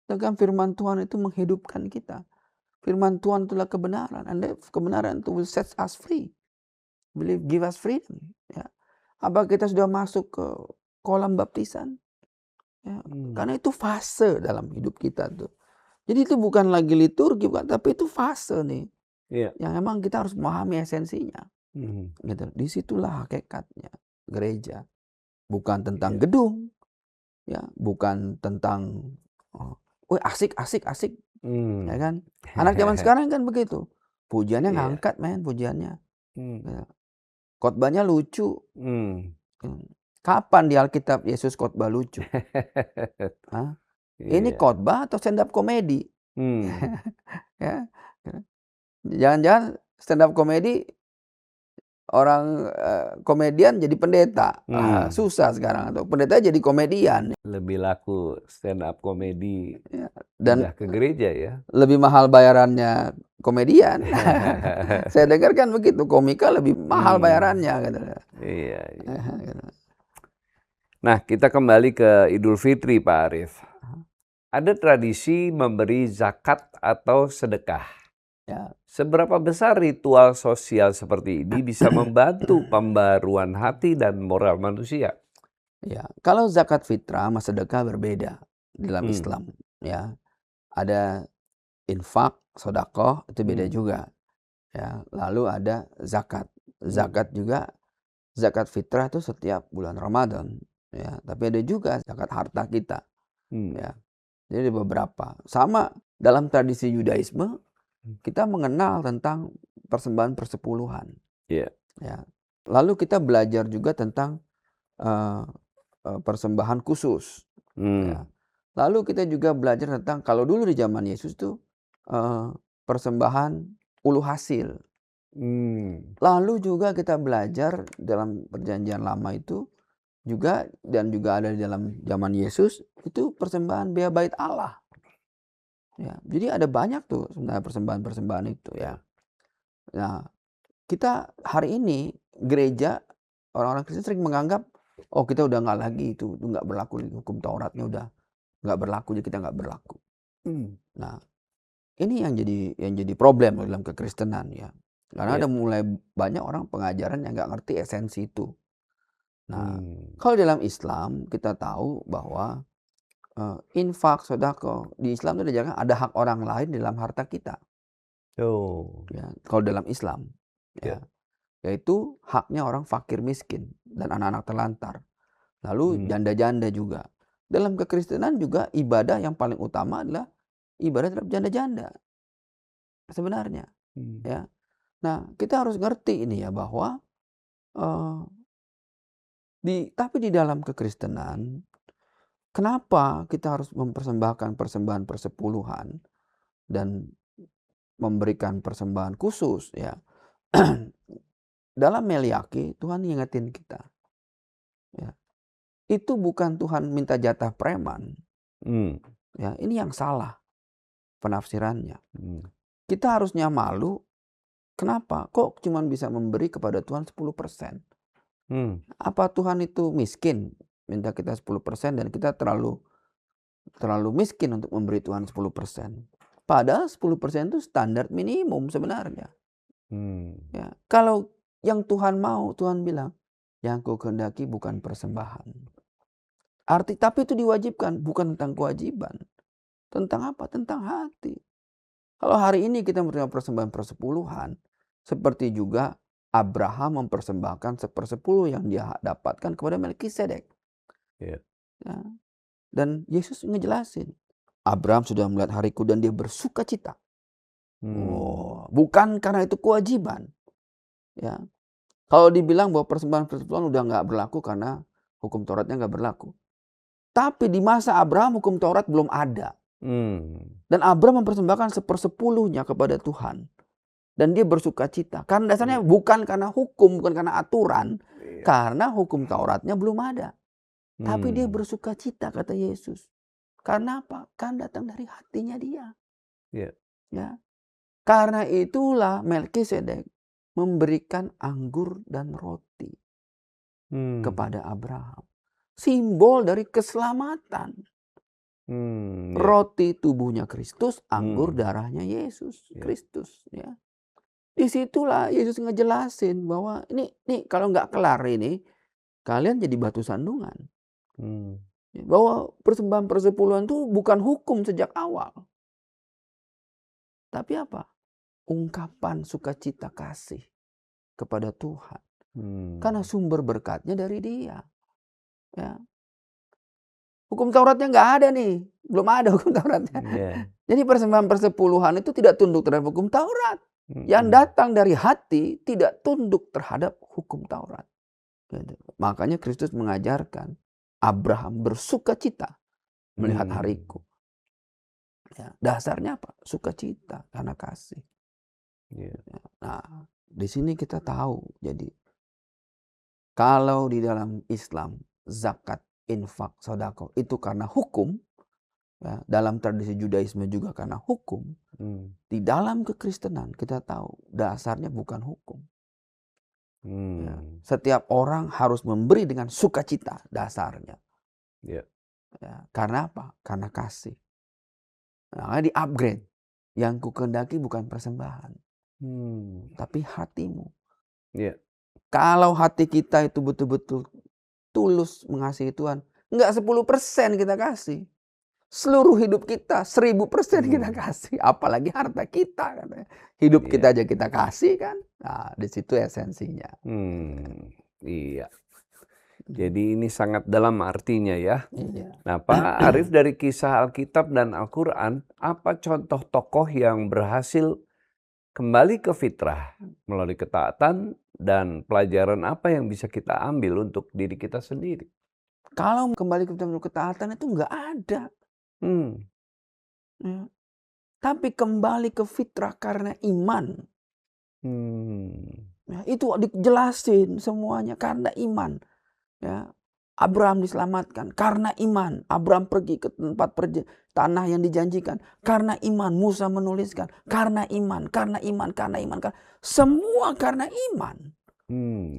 Sedangkan firman Tuhan itu menghidupkan kita. Firman Tuhan itulah kebenaran. And kebenaran itu will set us free. Believe give us freedom. Ya. Apa kita sudah masuk ke kolam baptisan? Ya. Karena itu fase dalam hidup kita tuh. Jadi itu bukan lagi liturgi, tapi itu fase nih. Yang emang kita harus memahami esensinya. Gitu. Disitulah hakikatnya gereja. Bukan tentang gedung. Ya, bukan tentang asik. Ya kan? Anak zaman sekarang kan begitu. Pujiannya ngangkat pujiannya. Khotbahnya lucu. Kapan di Alkitab Yesus khotbah lucu? Ini khotbah atau stand up komedi? Ya. Jangan-jangan stand up komedi orang komedian jadi pendeta. Susah sekarang. Atau pendeta jadi komedian. Lebih laku stand up komedi dan ke gereja ya. Lebih mahal bayarannya komedian. Saya dengar kan begitu, komika lebih mahal bayarannya. Gitu. Iya. Nah kita kembali ke Idul Fitri Pak Arief. Ada tradisi memberi zakat atau sedekah. Ya. Seberapa besar ritual sosial seperti ini bisa membantu pembaruan hati dan moral manusia? Ya, kalau zakat fitrah sama sedekah berbeda dalam Islam. Ya, ada infak, sedekah itu beda juga. Ya, lalu ada zakat. Zakat juga, zakat fitrah itu setiap bulan Ramadan. Ya, tapi ada juga zakat harta kita. Ya, jadi beberapa. Sama dalam tradisi Yudaisme. Kita mengenal tentang persembahan persepuluhan. Ya. Lalu kita belajar juga tentang persembahan khusus. Ya. Lalu kita juga belajar tentang kalau dulu di zaman Yesus tuh persembahan ulu hasil. Lalu juga kita belajar dalam perjanjian lama itu juga dan juga ada di dalam zaman Yesus itu persembahan bea bait Allah. Ya, jadi ada banyak tuh sebenarnya persembahan-persembahan itu ya. Nah, kita hari ini gereja orang-orang Kristen sering menganggap kita udah nggak lagi itu nggak berlaku, hukum Tauratnya udah nggak berlaku, jadi kita nggak berlaku. Nah, ini yang jadi problem dalam kekristenan ya. Karena ada mulai banyak orang pengajaran yang nggak ngerti esensi itu. Nah, kalau dalam Islam kita tahu bahwa infak, sedekah di Islam itu diajarkan ada hak orang lain dalam harta kita. Ya, kalau dalam Islam, yaitu haknya orang fakir miskin dan anak-anak terlantar. Lalu janda-janda juga. Dalam kekristenan juga ibadah yang paling utama adalah ibadah terhadap janda-janda. sebenarnya. Hmm. Ya. Nah, kita harus ngerti ini ya bahwa tapi di dalam kekristenan, kenapa kita harus mempersembahkan persembahan persepuluhan dan memberikan persembahan khusus ya. Dalam Meliaki Tuhan ingetin kita. Ya. Itu bukan Tuhan minta jatah preman. Ya, ini yang salah penafsirannya. Kita harusnya malu. Kenapa? Kok cuma bisa memberi kepada Tuhan 10%? Apa Tuhan itu miskin? Minta kita 10% dan kita terlalu miskin untuk memberi Tuhan 10%. Padahal 10% itu standar minimum sebenarnya. Ya, kalau yang Tuhan mau, Tuhan bilang, yang ku kehendaki bukan persembahan. Tapi itu diwajibkan, bukan tentang kewajiban. Tentang apa? Tentang hati. Kalau hari ini kita menerima persembahan persepuluhan, seperti juga Abraham mempersembahkan 1/10 yang dia dapatkan kepada Melkisedek. Yeah. Ya. Dan Yesus ngejelasin, Abraham sudah melihat hariku dan dia bersuka cita. Bukan karena itu kewajiban. Ya. Kalau dibilang bahwa persembahan persepuluhan udah nggak berlaku karena hukum Tauratnya nggak berlaku. Tapi di masa Abraham hukum Taurat belum ada. Dan Abraham mempersembahkan 1/10-nya kepada Tuhan. Dan dia bersuka cita. Karena dasarnya bukan karena hukum, bukan karena aturan. Karena hukum Tauratnya belum ada. Tapi dia bersuka cita, kata Yesus. Karena apa? Kan datang dari hatinya dia. Ya. Karena itulah Melkisedek memberikan anggur dan roti kepada Abraham. Simbol dari keselamatan. Roti tubuhnya Kristus, anggur darahnya Yesus Kristus. Ya. Disitulah Yesus ngejelasin bahwa ini kalau nggak kelar ini, kalian jadi batu sandungan. Bahwa persembahan persepuluhan itu bukan hukum sejak awal. Tapi apa? Ungkapan sukacita kasih kepada Tuhan. Karena sumber berkatnya dari Dia. Ya. Hukum Tauratnya nggak ada nih. Belum ada hukum Tauratnya. Jadi persembahan persepuluhan itu tidak tunduk terhadap hukum Taurat. Yang datang dari hati tidak tunduk terhadap hukum Taurat. Makanya Kristus mengajarkan Abraham bersuka cita melihat hariku. Ya, dasarnya apa? Sukacita karena kasih. Nah, di sini kita tahu. Jadi kalau di dalam Islam zakat, infak, sedekah itu karena hukum, ya, dalam tradisi Judaisme juga karena hukum. Di dalam kekristenan kita tahu dasarnya bukan hukum. Ya, setiap orang harus memberi dengan sukacita dasarnya. Ya, karena apa? Karena kasih. Nah, di-upgrade. Yang kukehendaki bukan persembahan. Tapi hatimu. Kalau hati kita itu betul-betul tulus mengasihi Tuhan, enggak 10% kita kasih. Seluruh hidup kita 1000% kita kasih. Apalagi harta kita. Hidup kita aja kita kasih kan. Nah, di situ esensinya. Iya. Jadi ini sangat dalam artinya ya. Iya. Nah, Pak Arief, dari kisah Alkitab dan Al-Quran, apa contoh tokoh yang berhasil kembali ke fitrah melalui ketaatan, dan pelajaran apa yang bisa kita ambil untuk diri kita sendiri? Kalau kembali ke ketaatan itu nggak ada. Ya. Tapi kembali ke fitrah karena iman. Ya, itu dijelasin semuanya karena iman. Ya. Abraham diselamatkan karena iman. Abraham pergi ke tempat tanah yang dijanjikan karena iman. Musa menuliskan karena iman, karena iman, karena iman. Semua karena iman.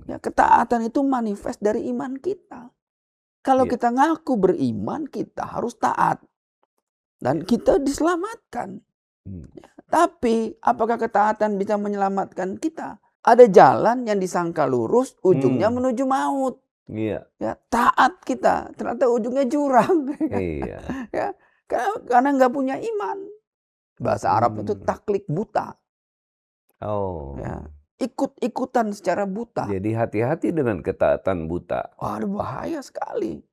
Ya, ketaatan itu manifest dari iman kita. Kalau kita ngaku beriman, kita harus taat. Dan kita diselamatkan. Ya, tapi apakah ketaatan bisa menyelamatkan kita? Ada jalan yang disangka lurus, ujungnya menuju maut. Ya, taat kita, ternyata ujungnya jurang. Ya, karena nggak punya iman. Bahasa Arab itu taklid buta. Ya, ikut-ikutan secara buta. Jadi hati-hati dengan ketaatan buta. Bahaya sekali.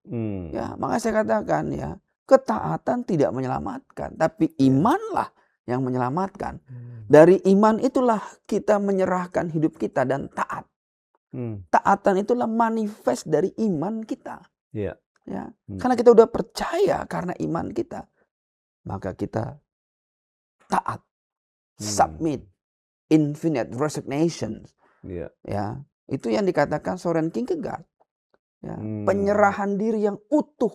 Ya, makanya saya katakan ya, ketaatan tidak menyelamatkan, tapi imanlah yang menyelamatkan. Dari iman itulah kita menyerahkan hidup kita dan taat. Taatan itulah manifest dari iman kita. Iya. Ya, karena kita udah percaya karena iman kita, maka kita taat, submit, infinite resignation. Iya. Ya, itu yang dikatakan Soren Kierkegaard. Ya, penyerahan diri yang utuh.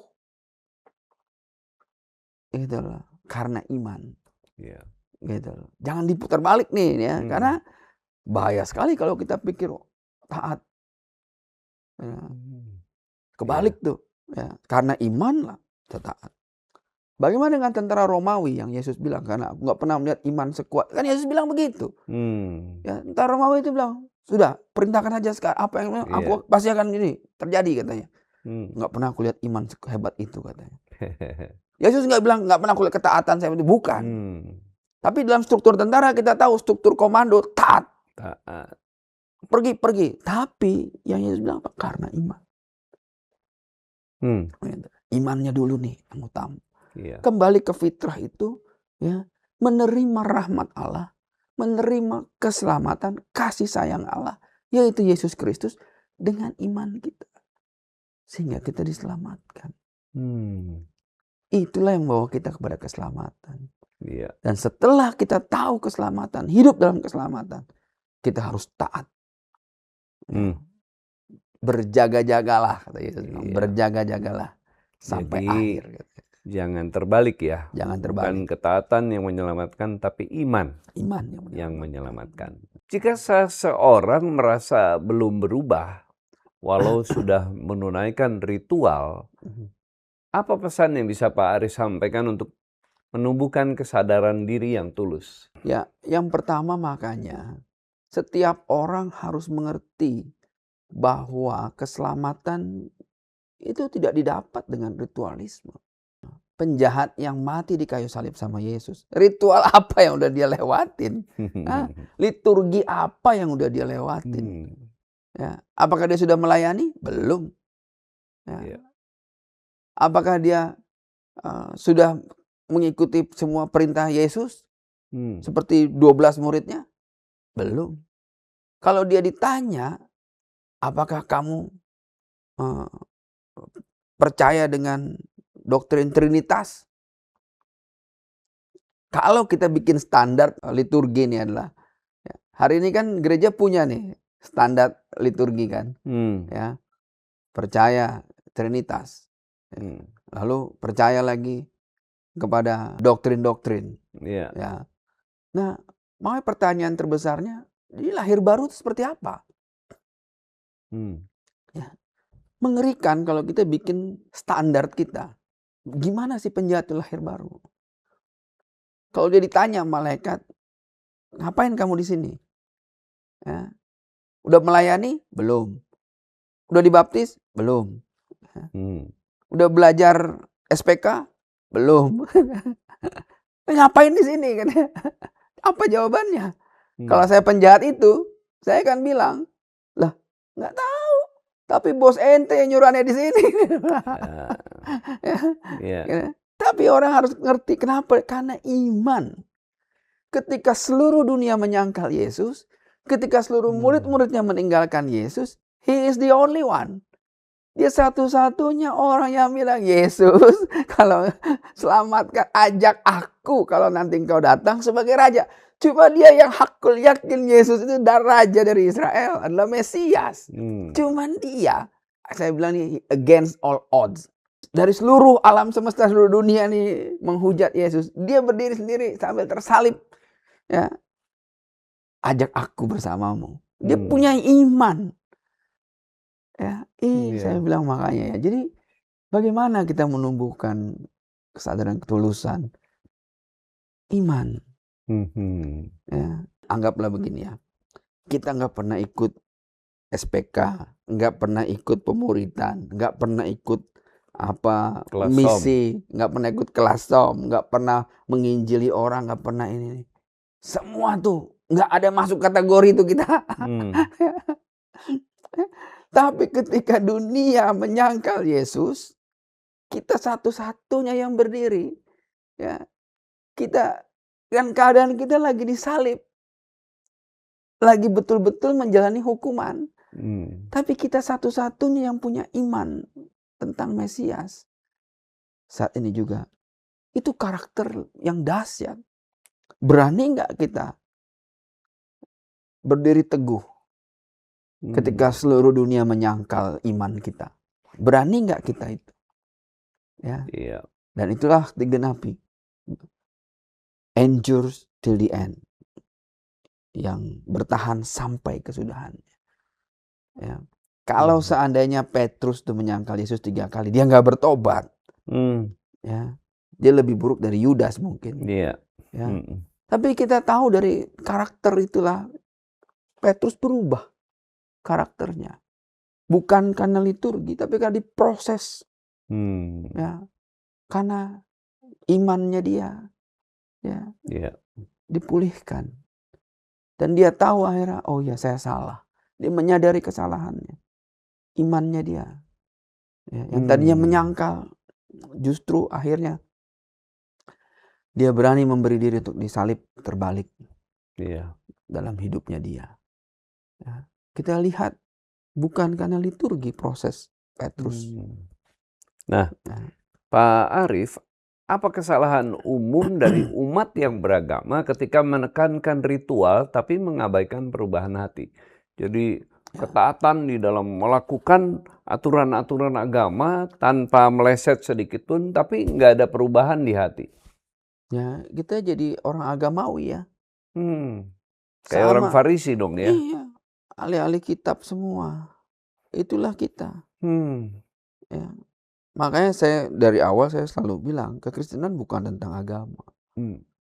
Gitu loh, karena iman. Iya. Gitu loh. Jangan diputar balik nih ya, karena bahaya sekali kalau kita pikir taat. Ya. Kebalik tuh. Ya, karena iman lah kita taat. Bagaimana dengan tentara Romawi yang Yesus bilang, karena aku nggak pernah melihat iman sekuat. Kan Yesus bilang begitu. Ya, tentara Romawi itu bilang, sudah perintahkan aja sekarang apa yang aku pasti akan ini terjadi katanya. Nggak pernah aku lihat iman sehebat itu katanya. Yesus nggak bilang nggak pernah aku lihat ketaatan saya itu, bukan. Tapi dalam struktur tentara kita tahu struktur komando taat. Pergi. Tapi yang Yesus bilang apa? Karena iman. Imannya dulu nih yang utama. Kembali ke fitrah itu, ya, menerima rahmat Allah, menerima keselamatan, kasih sayang Allah, yaitu Yesus Kristus dengan iman kita, sehingga kita diselamatkan. Itulah yang membawa kita kepada keselamatan. Dan setelah kita tahu keselamatan, hidup dalam keselamatan, kita harus taat. Berjaga-jagalah, kata Yesus. Berjaga-jagalah sampai akhir. Jangan terbalik ya. Jangan terbalik. Bukan ketaatan yang menyelamatkan, tapi iman. Yang menyelamatkan. Jika seseorang merasa belum berubah, walau sudah menunaikan ritual, apa pesan yang bisa Pak Aris sampaikan untuk menumbuhkan kesadaran diri yang tulus? Ya, yang pertama makanya setiap orang harus mengerti bahwa keselamatan itu tidak didapat dengan ritualisme. Penjahat yang mati di kayu salib sama Yesus, ritual apa yang udah dia lewatin? Liturgi apa yang udah dia lewatin? Ya, apakah dia sudah melayani? Belum. Ya. Apakah dia sudah mengikuti semua perintah Yesus? Seperti 12 muridnya? Belum. Kalau dia ditanya, apakah kamu percaya dengan doktrin Trinitas? Kalau kita bikin standar liturgi ini adalah, ya, hari ini kan gereja punya nih standar liturgi kan, ya, percaya Trinitas, lalu percaya lagi kepada doktrin-doktrin, ya. Nah, makanya pertanyaan terbesarnya, ini lahir baru itu seperti apa? Ya. Mengerikan kalau kita bikin standar kita. Gimana sih penjahat itu lahir baru? Kalau dia ditanya malaikat, ngapain kamu di sini? Ya. Udah melayani? Belum. Udah dibaptis? Belum. Ya. Udah belajar SPK? Belum. Ngapain di sini? Apa jawabannya? Kalau saya penjahat itu, saya akan bilang, lah nggak tahu. Tapi bos ente yang nyuruh aneh di sini. Tapi orang harus ngerti kenapa? Karena iman. Ketika seluruh dunia menyangkal Yesus, ketika seluruh murid-muridnya meninggalkan Yesus, He is the only one. Dia satu-satunya orang yang bilang, Yesus, kalau selamatkan, ajak aku kalau nanti engkau datang sebagai raja. Cuma dia yang hakul yakin Yesus itu raja dari Israel, adalah Mesias. Cuman dia, saya bilang nih, against all odds. Dari seluruh alam semesta, seluruh dunia nih menghujat Yesus. Dia berdiri sendiri sambil tersalib. Ya, ajak aku bersamamu. Dia punya iman. Ya, saya bilang makanya ya. Jadi bagaimana kita menumbuhkan kesadaran ketulusan? Iman. Ya, anggaplah begini ya. Kita nggak pernah ikut SPK, nggak pernah ikut pemuritan, nggak pernah ikut misi, nggak pernah ikut kelas-som, nggak pernah menginjili orang, nggak pernah ini. Semua tuh nggak ada masuk kategori itu kita. Tapi ketika dunia menyangkal Yesus, kita satu-satunya yang berdiri. Ya, kita Dan keadaan kita lagi disalib. Lagi betul-betul menjalani hukuman. Tapi kita satu-satunya yang punya iman tentang Mesias. Saat ini juga. Itu karakter yang dahsyat. Berani nggak kita berdiri teguh ketika seluruh dunia menyangkal iman kita? Berani nggak kita itu? Ya. Iya. Dan itulah digenapi. Endures till the end. Yang bertahan sampai kesudahannya. Ya. Kalau seandainya Petrus itu menyangkal Yesus 3 kali, dia nggak bertobat. Ya. Dia lebih buruk dari Yudas mungkin. Iya. Ya. Tapi kita tahu dari karakter itulah Petrus berubah karakternya. Bukan karena liturgi, tapi karena diproses. Ya. Karena imannya dia ya, dipulihkan. Dan dia tahu akhirnya, oh ya saya salah. Dia menyadari kesalahannya. Imannya dia. Ya, yang tadinya menyangkal, justru akhirnya dia berani memberi diri untuk disalib terbalik. Dalam hidupnya dia. Ya. Kita lihat bukan karena liturgi proses Petrus. Nah, Pak Arief, apa kesalahan umum dari umat yang beragama ketika menekankan ritual tapi mengabaikan perubahan hati? Jadi ketaatan di dalam melakukan aturan-aturan agama tanpa meleset sedikit pun, tapi nggak ada perubahan di hati. Ya, kita jadi orang agamawi ya. Kayak orang Farisi dong ya. Iya, ahli-ahli kitab semua. Itulah kita. Ya. Makanya saya dari awal saya selalu bilang kekristenan bukan tentang agama.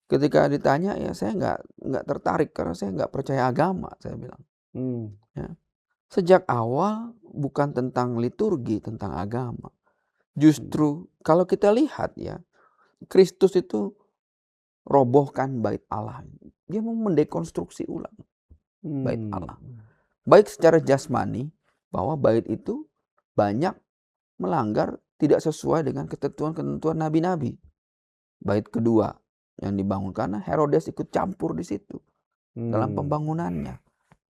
Ketika ditanya ya saya nggak tertarik karena saya nggak percaya agama, saya bilang. Ya. Sejak awal bukan tentang liturgi, tentang agama. Justru kalau kita lihat ya, Kristus itu robohkan bait Allah. Dia mau mendekonstruksi ulang bait Allah. Baik secara jasmani, bahwa bait itu banyak melanggar tidak sesuai dengan ketentuan-ketentuan nabi-nabi. Bait kedua yang dibangun karena Herodes ikut campur di situ dalam pembangunannya.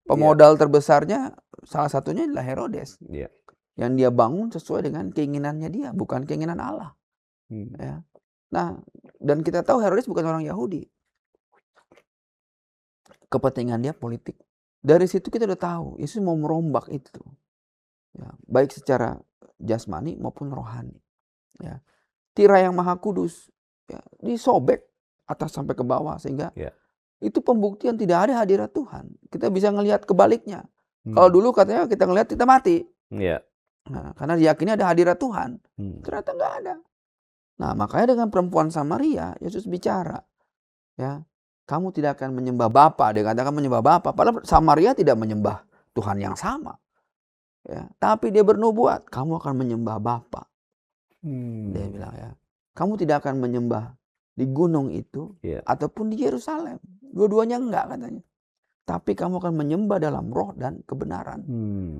Pemodal terbesarnya salah satunya adalah Herodes. Yang dia bangun sesuai dengan keinginannya dia, bukan keinginan Allah. Ya. Nah, dan kita tahu Herodes bukan orang Yahudi. Kepentingan dia politik. Dari situ kita udah tahu Yesus mau merombak itu. Ya, baik secara jasmani maupun rohani. Ya. Tirai yang maha kudus ya, disobek atas sampai ke bawah sehingga itu pembuktian tidak ada hadirat Tuhan. Kita bisa ngelihat kebaliknya. Kalau dulu katanya kita ngelihat kita mati. Nah, karena diyakini ada hadirat Tuhan. Ternyata nggak ada. Nah, makanya dengan perempuan Samaria Yesus bicara, ya, kamu tidak akan menyembah Bapa. Dia katakan menyembah Bapa. Padahal Samaria tidak menyembah Tuhan yang sama. Ya, tapi dia bernubuat, kamu akan menyembah Bapa. Dia bilang ya, kamu tidak akan menyembah di gunung itu ataupun di Yerusalem. Dua-duanya enggak katanya. Tapi kamu akan menyembah dalam roh dan kebenaran.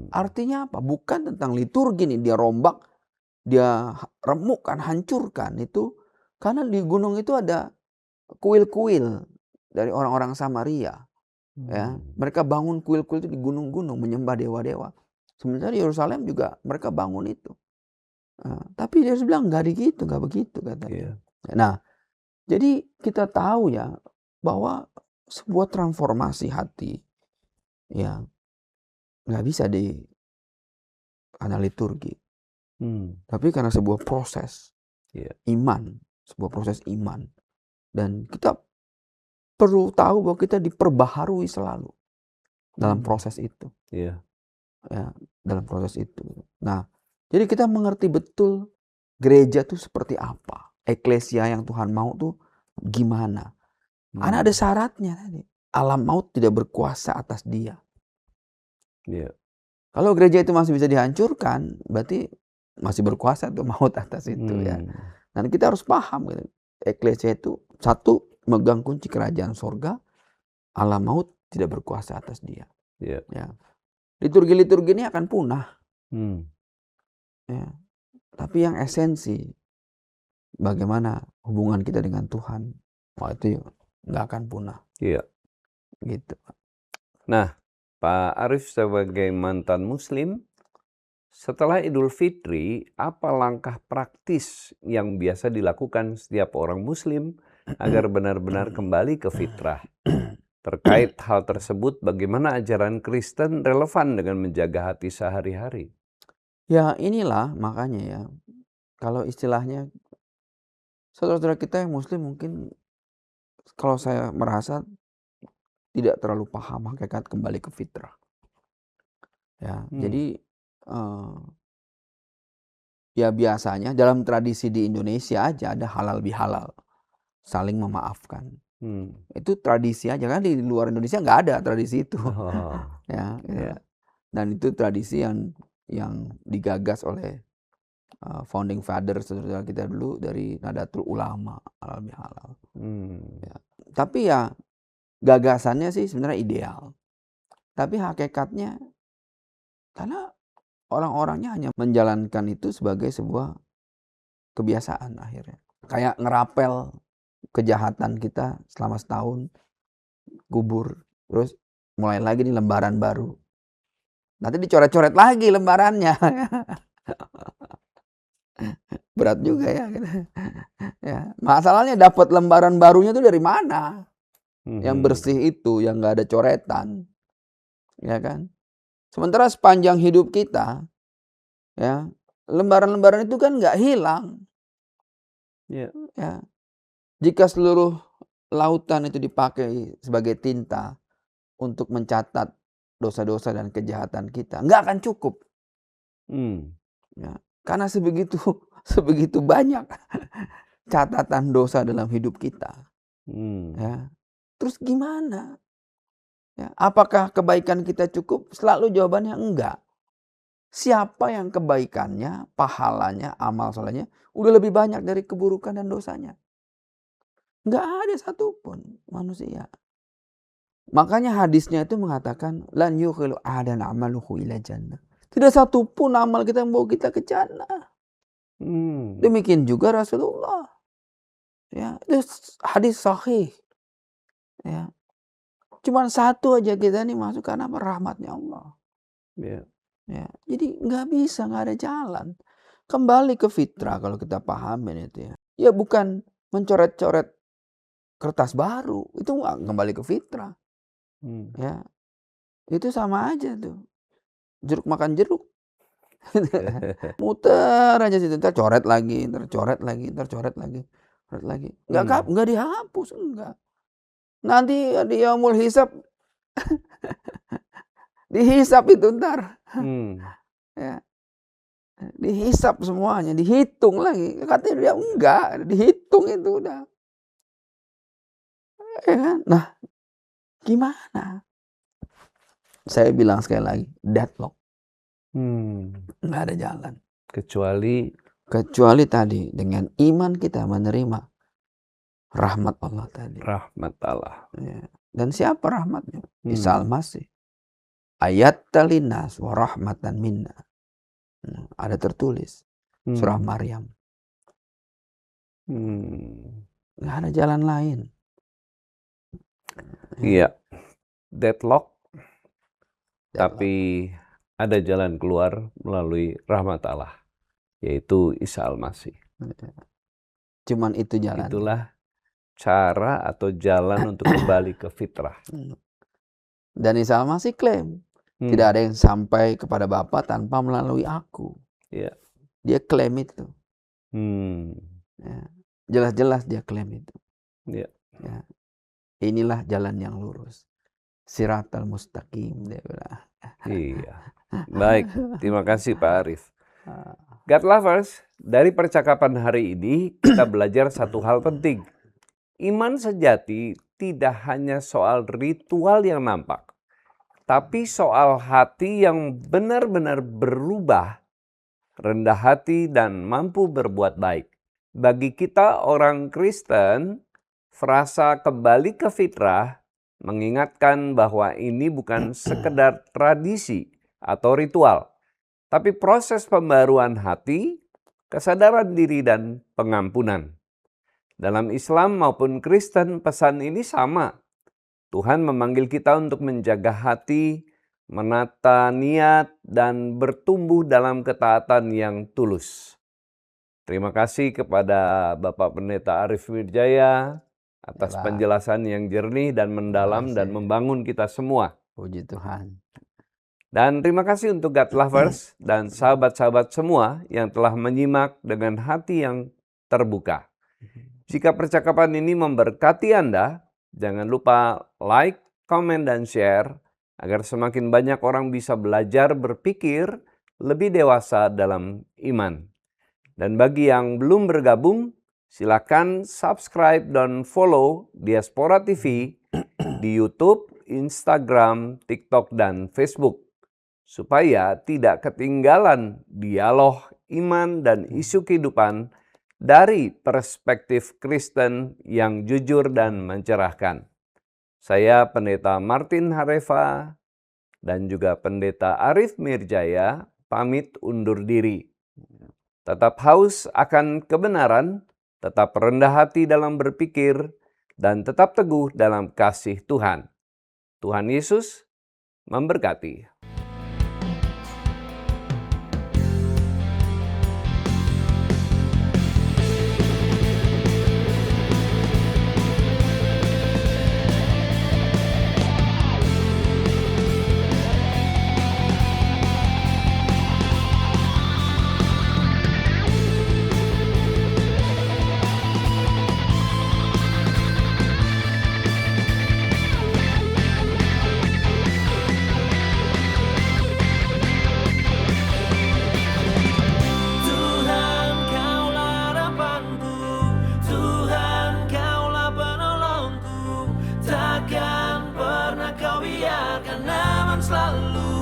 Artinya apa? Bukan tentang liturgi nih, dia rombak, dia remukkan, hancurkan itu. Karena di gunung itu ada kuil-kuil dari orang-orang Samaria. Ya, mereka bangun kuil-kuil itu di gunung-gunung menyembah dewa-dewa. Sementara di Yerusalem juga mereka bangun itu. Tapi dia bilang nggak begitu katanya. Nah, jadi kita tahu ya bahwa sebuah transformasi hati yang nggak bisa karena liturgi. Tapi karena sebuah proses iman, sebuah proses iman. Dan kita perlu tahu bahwa kita diperbaharui selalu dalam proses itu. Ya, dalam proses itu. Nah, jadi kita mengerti betul gereja itu seperti apa. Eklesia yang Tuhan mau tuh gimana. Karena ada syaratnya tadi. Alam maut tidak berkuasa atas dia. Kalau gereja itu masih bisa dihancurkan, berarti masih berkuasa tuh maut atas itu ya. Dan kita harus paham gitu. Eklesia itu satu, megang kunci kerajaan sorga. Alam maut tidak berkuasa atas dia. Ya. Liturgi-liturgi ini akan punah. Ya. Tapi yang esensi, bagaimana hubungan kita dengan Tuhan, itu nggak akan punah. Iya. Gitu. Nah, Pak Arief sebagai mantan Muslim, setelah Idul Fitri, apa langkah praktis yang biasa dilakukan setiap orang Muslim agar benar-benar kembali ke fitrah? Terkait hal tersebut, bagaimana ajaran Kristen relevan dengan menjaga hati sehari-hari? Ya inilah makanya ya, kalau istilahnya saudara-saudara kita yang Muslim mungkin kalau saya merasa tidak terlalu paham hakikat kembali ke fitrah. Ya, jadi ya biasanya dalam tradisi di Indonesia aja ada halal bihalal, saling memaafkan. Itu tradisi aja kan, di luar Indonesia nggak ada tradisi itu. Oh, Ya, ya. dan itu tradisi yang digagas oleh founding father saudara kita dulu dari Nadatul Ulama, halal bihalal. Ya. Tapi ya gagasannya sih sebenarnya ideal. Tapi hakikatnya karena orang-orangnya hanya menjalankan itu sebagai sebuah kebiasaan akhirnya. Kayak ngerapel kejahatan kita selama setahun, kubur, terus mulai lagi nih lembaran baru. Nanti dicoret-coret lagi lembarannya. Berat juga ya. Ya, masalahnya dapat lembaran barunya tuh dari mana? Yang bersih itu, yang nggak ada coretan, ya kan? Sementara sepanjang hidup kita, ya lembaran-lembaran itu kan nggak hilang. Ya, jika seluruh lautan itu dipakai sebagai tinta untuk mencatat dosa-dosa dan kejahatan kita, nggak akan cukup. Ya, karena sebegitu banyak catatan dosa dalam hidup kita. Ya, terus gimana? Ya, apakah kebaikan kita cukup? Selalu jawabannya enggak. Siapa yang kebaikannya, pahalanya, amal solehnya udah lebih banyak dari keburukan dan dosanya? Enggak ada satupun manusia. Makanya hadisnya itu mengatakan lan yukhilu ahadan amaluhu ila jannah. Tidak satupun amal kita yang membawa kita ke jannah. Demikian juga Rasulullah. Ya, itu hadis sahih. Ya. Cuman satu aja kita nih masuk karena rahmatnya Allah. Ya, jadi nggak bisa, nggak ada jalan. Kembali ke fitrah kalau kita pahamin itu ya. Ya bukan mencoret-coret kertas baru, itu nggak kembali ke fitrah. Ya, itu sama aja tuh. Jeruk makan jeruk. Muter aja situ, ntar coret lagi, ntar coret lagi, ntar coret lagi, coret lagi. Nggak dihapus, enggak. Nanti di yaumul hisab dihisap itu ntar. Ya. Dihisap semuanya, dihitung lagi. Katanya dia enggak, dihitung itu udah. Ya kan? Nah, gimana? Saya bilang sekali lagi, deadlock. Nggak ada jalan. Kecuali tadi dengan iman kita menerima rahmat Allah tadi. Rahmat Allah. Ya. Dan siapa rahmatnya? Isa al-Masih. Ayat talinas wa rahmatan minna. Ada tertulis. Surah Maryam. Nggak ada jalan lain. Iya. Deadlock. Tapi ada jalan keluar melalui rahmat Allah. Yaitu Isa al-Masih. Cuman itu jalan. Itulah cara atau jalan untuk kembali ke fitrah. Dan Isa al-Masih klaim. Tidak ada yang sampai kepada Bapa tanpa melalui aku. Yeah. Dia klaim itu. Ya. Jelas-jelas dia klaim itu. Yeah. Ya. Inilah jalan yang lurus. Siratal mustaqim, dia bilang. Iya. Baik, terima kasih Pak Arief. God lovers, dari percakapan hari ini kita belajar satu hal penting. Iman sejati tidak hanya soal ritual yang nampak, tapi soal hati yang benar-benar berubah, rendah hati dan mampu berbuat baik. Bagi kita orang Kristen, frasa kembali ke fitrah mengingatkan bahwa ini bukan sekedar tradisi atau ritual, tapi proses pembaruan hati, kesadaran diri dan pengampunan. Dalam Islam maupun Kristen, pesan ini sama. Tuhan memanggil kita untuk menjaga hati, menata niat, dan bertumbuh dalam ketaatan yang tulus. Terima kasih kepada Bapak Pendeta Arif Wirjaya atas Ya, Pak. penjelasan yang jernih dan mendalam dan kasih. membangun kita semua. Puji Tuhan. Dan terima kasih untuk God Lovers dan sahabat-sahabat semua yang telah menyimak dengan hati yang terbuka. Jika percakapan ini memberkati Anda, jangan lupa like, komen, dan share agar semakin banyak orang bisa belajar berpikir lebih dewasa dalam iman. Dan bagi yang belum bergabung, silakan subscribe dan follow Diaspora TV di YouTube, Instagram, TikTok, dan Facebook, supaya tidak ketinggalan dialog iman dan isu kehidupan dari perspektif Kristen yang jujur dan mencerahkan. Saya Pendeta Martin Harefa dan juga Pendeta Arif Mirjaya pamit undur diri. Tetap haus akan kebenaran, tetap rendah hati dalam berpikir, dan tetap teguh dalam kasih Tuhan. Tuhan Yesus memberkati. Tuhan, Kaulah harapanku, Tuhan, Kaulah penolongku, takkan pernah Kau biarkan aman selalu.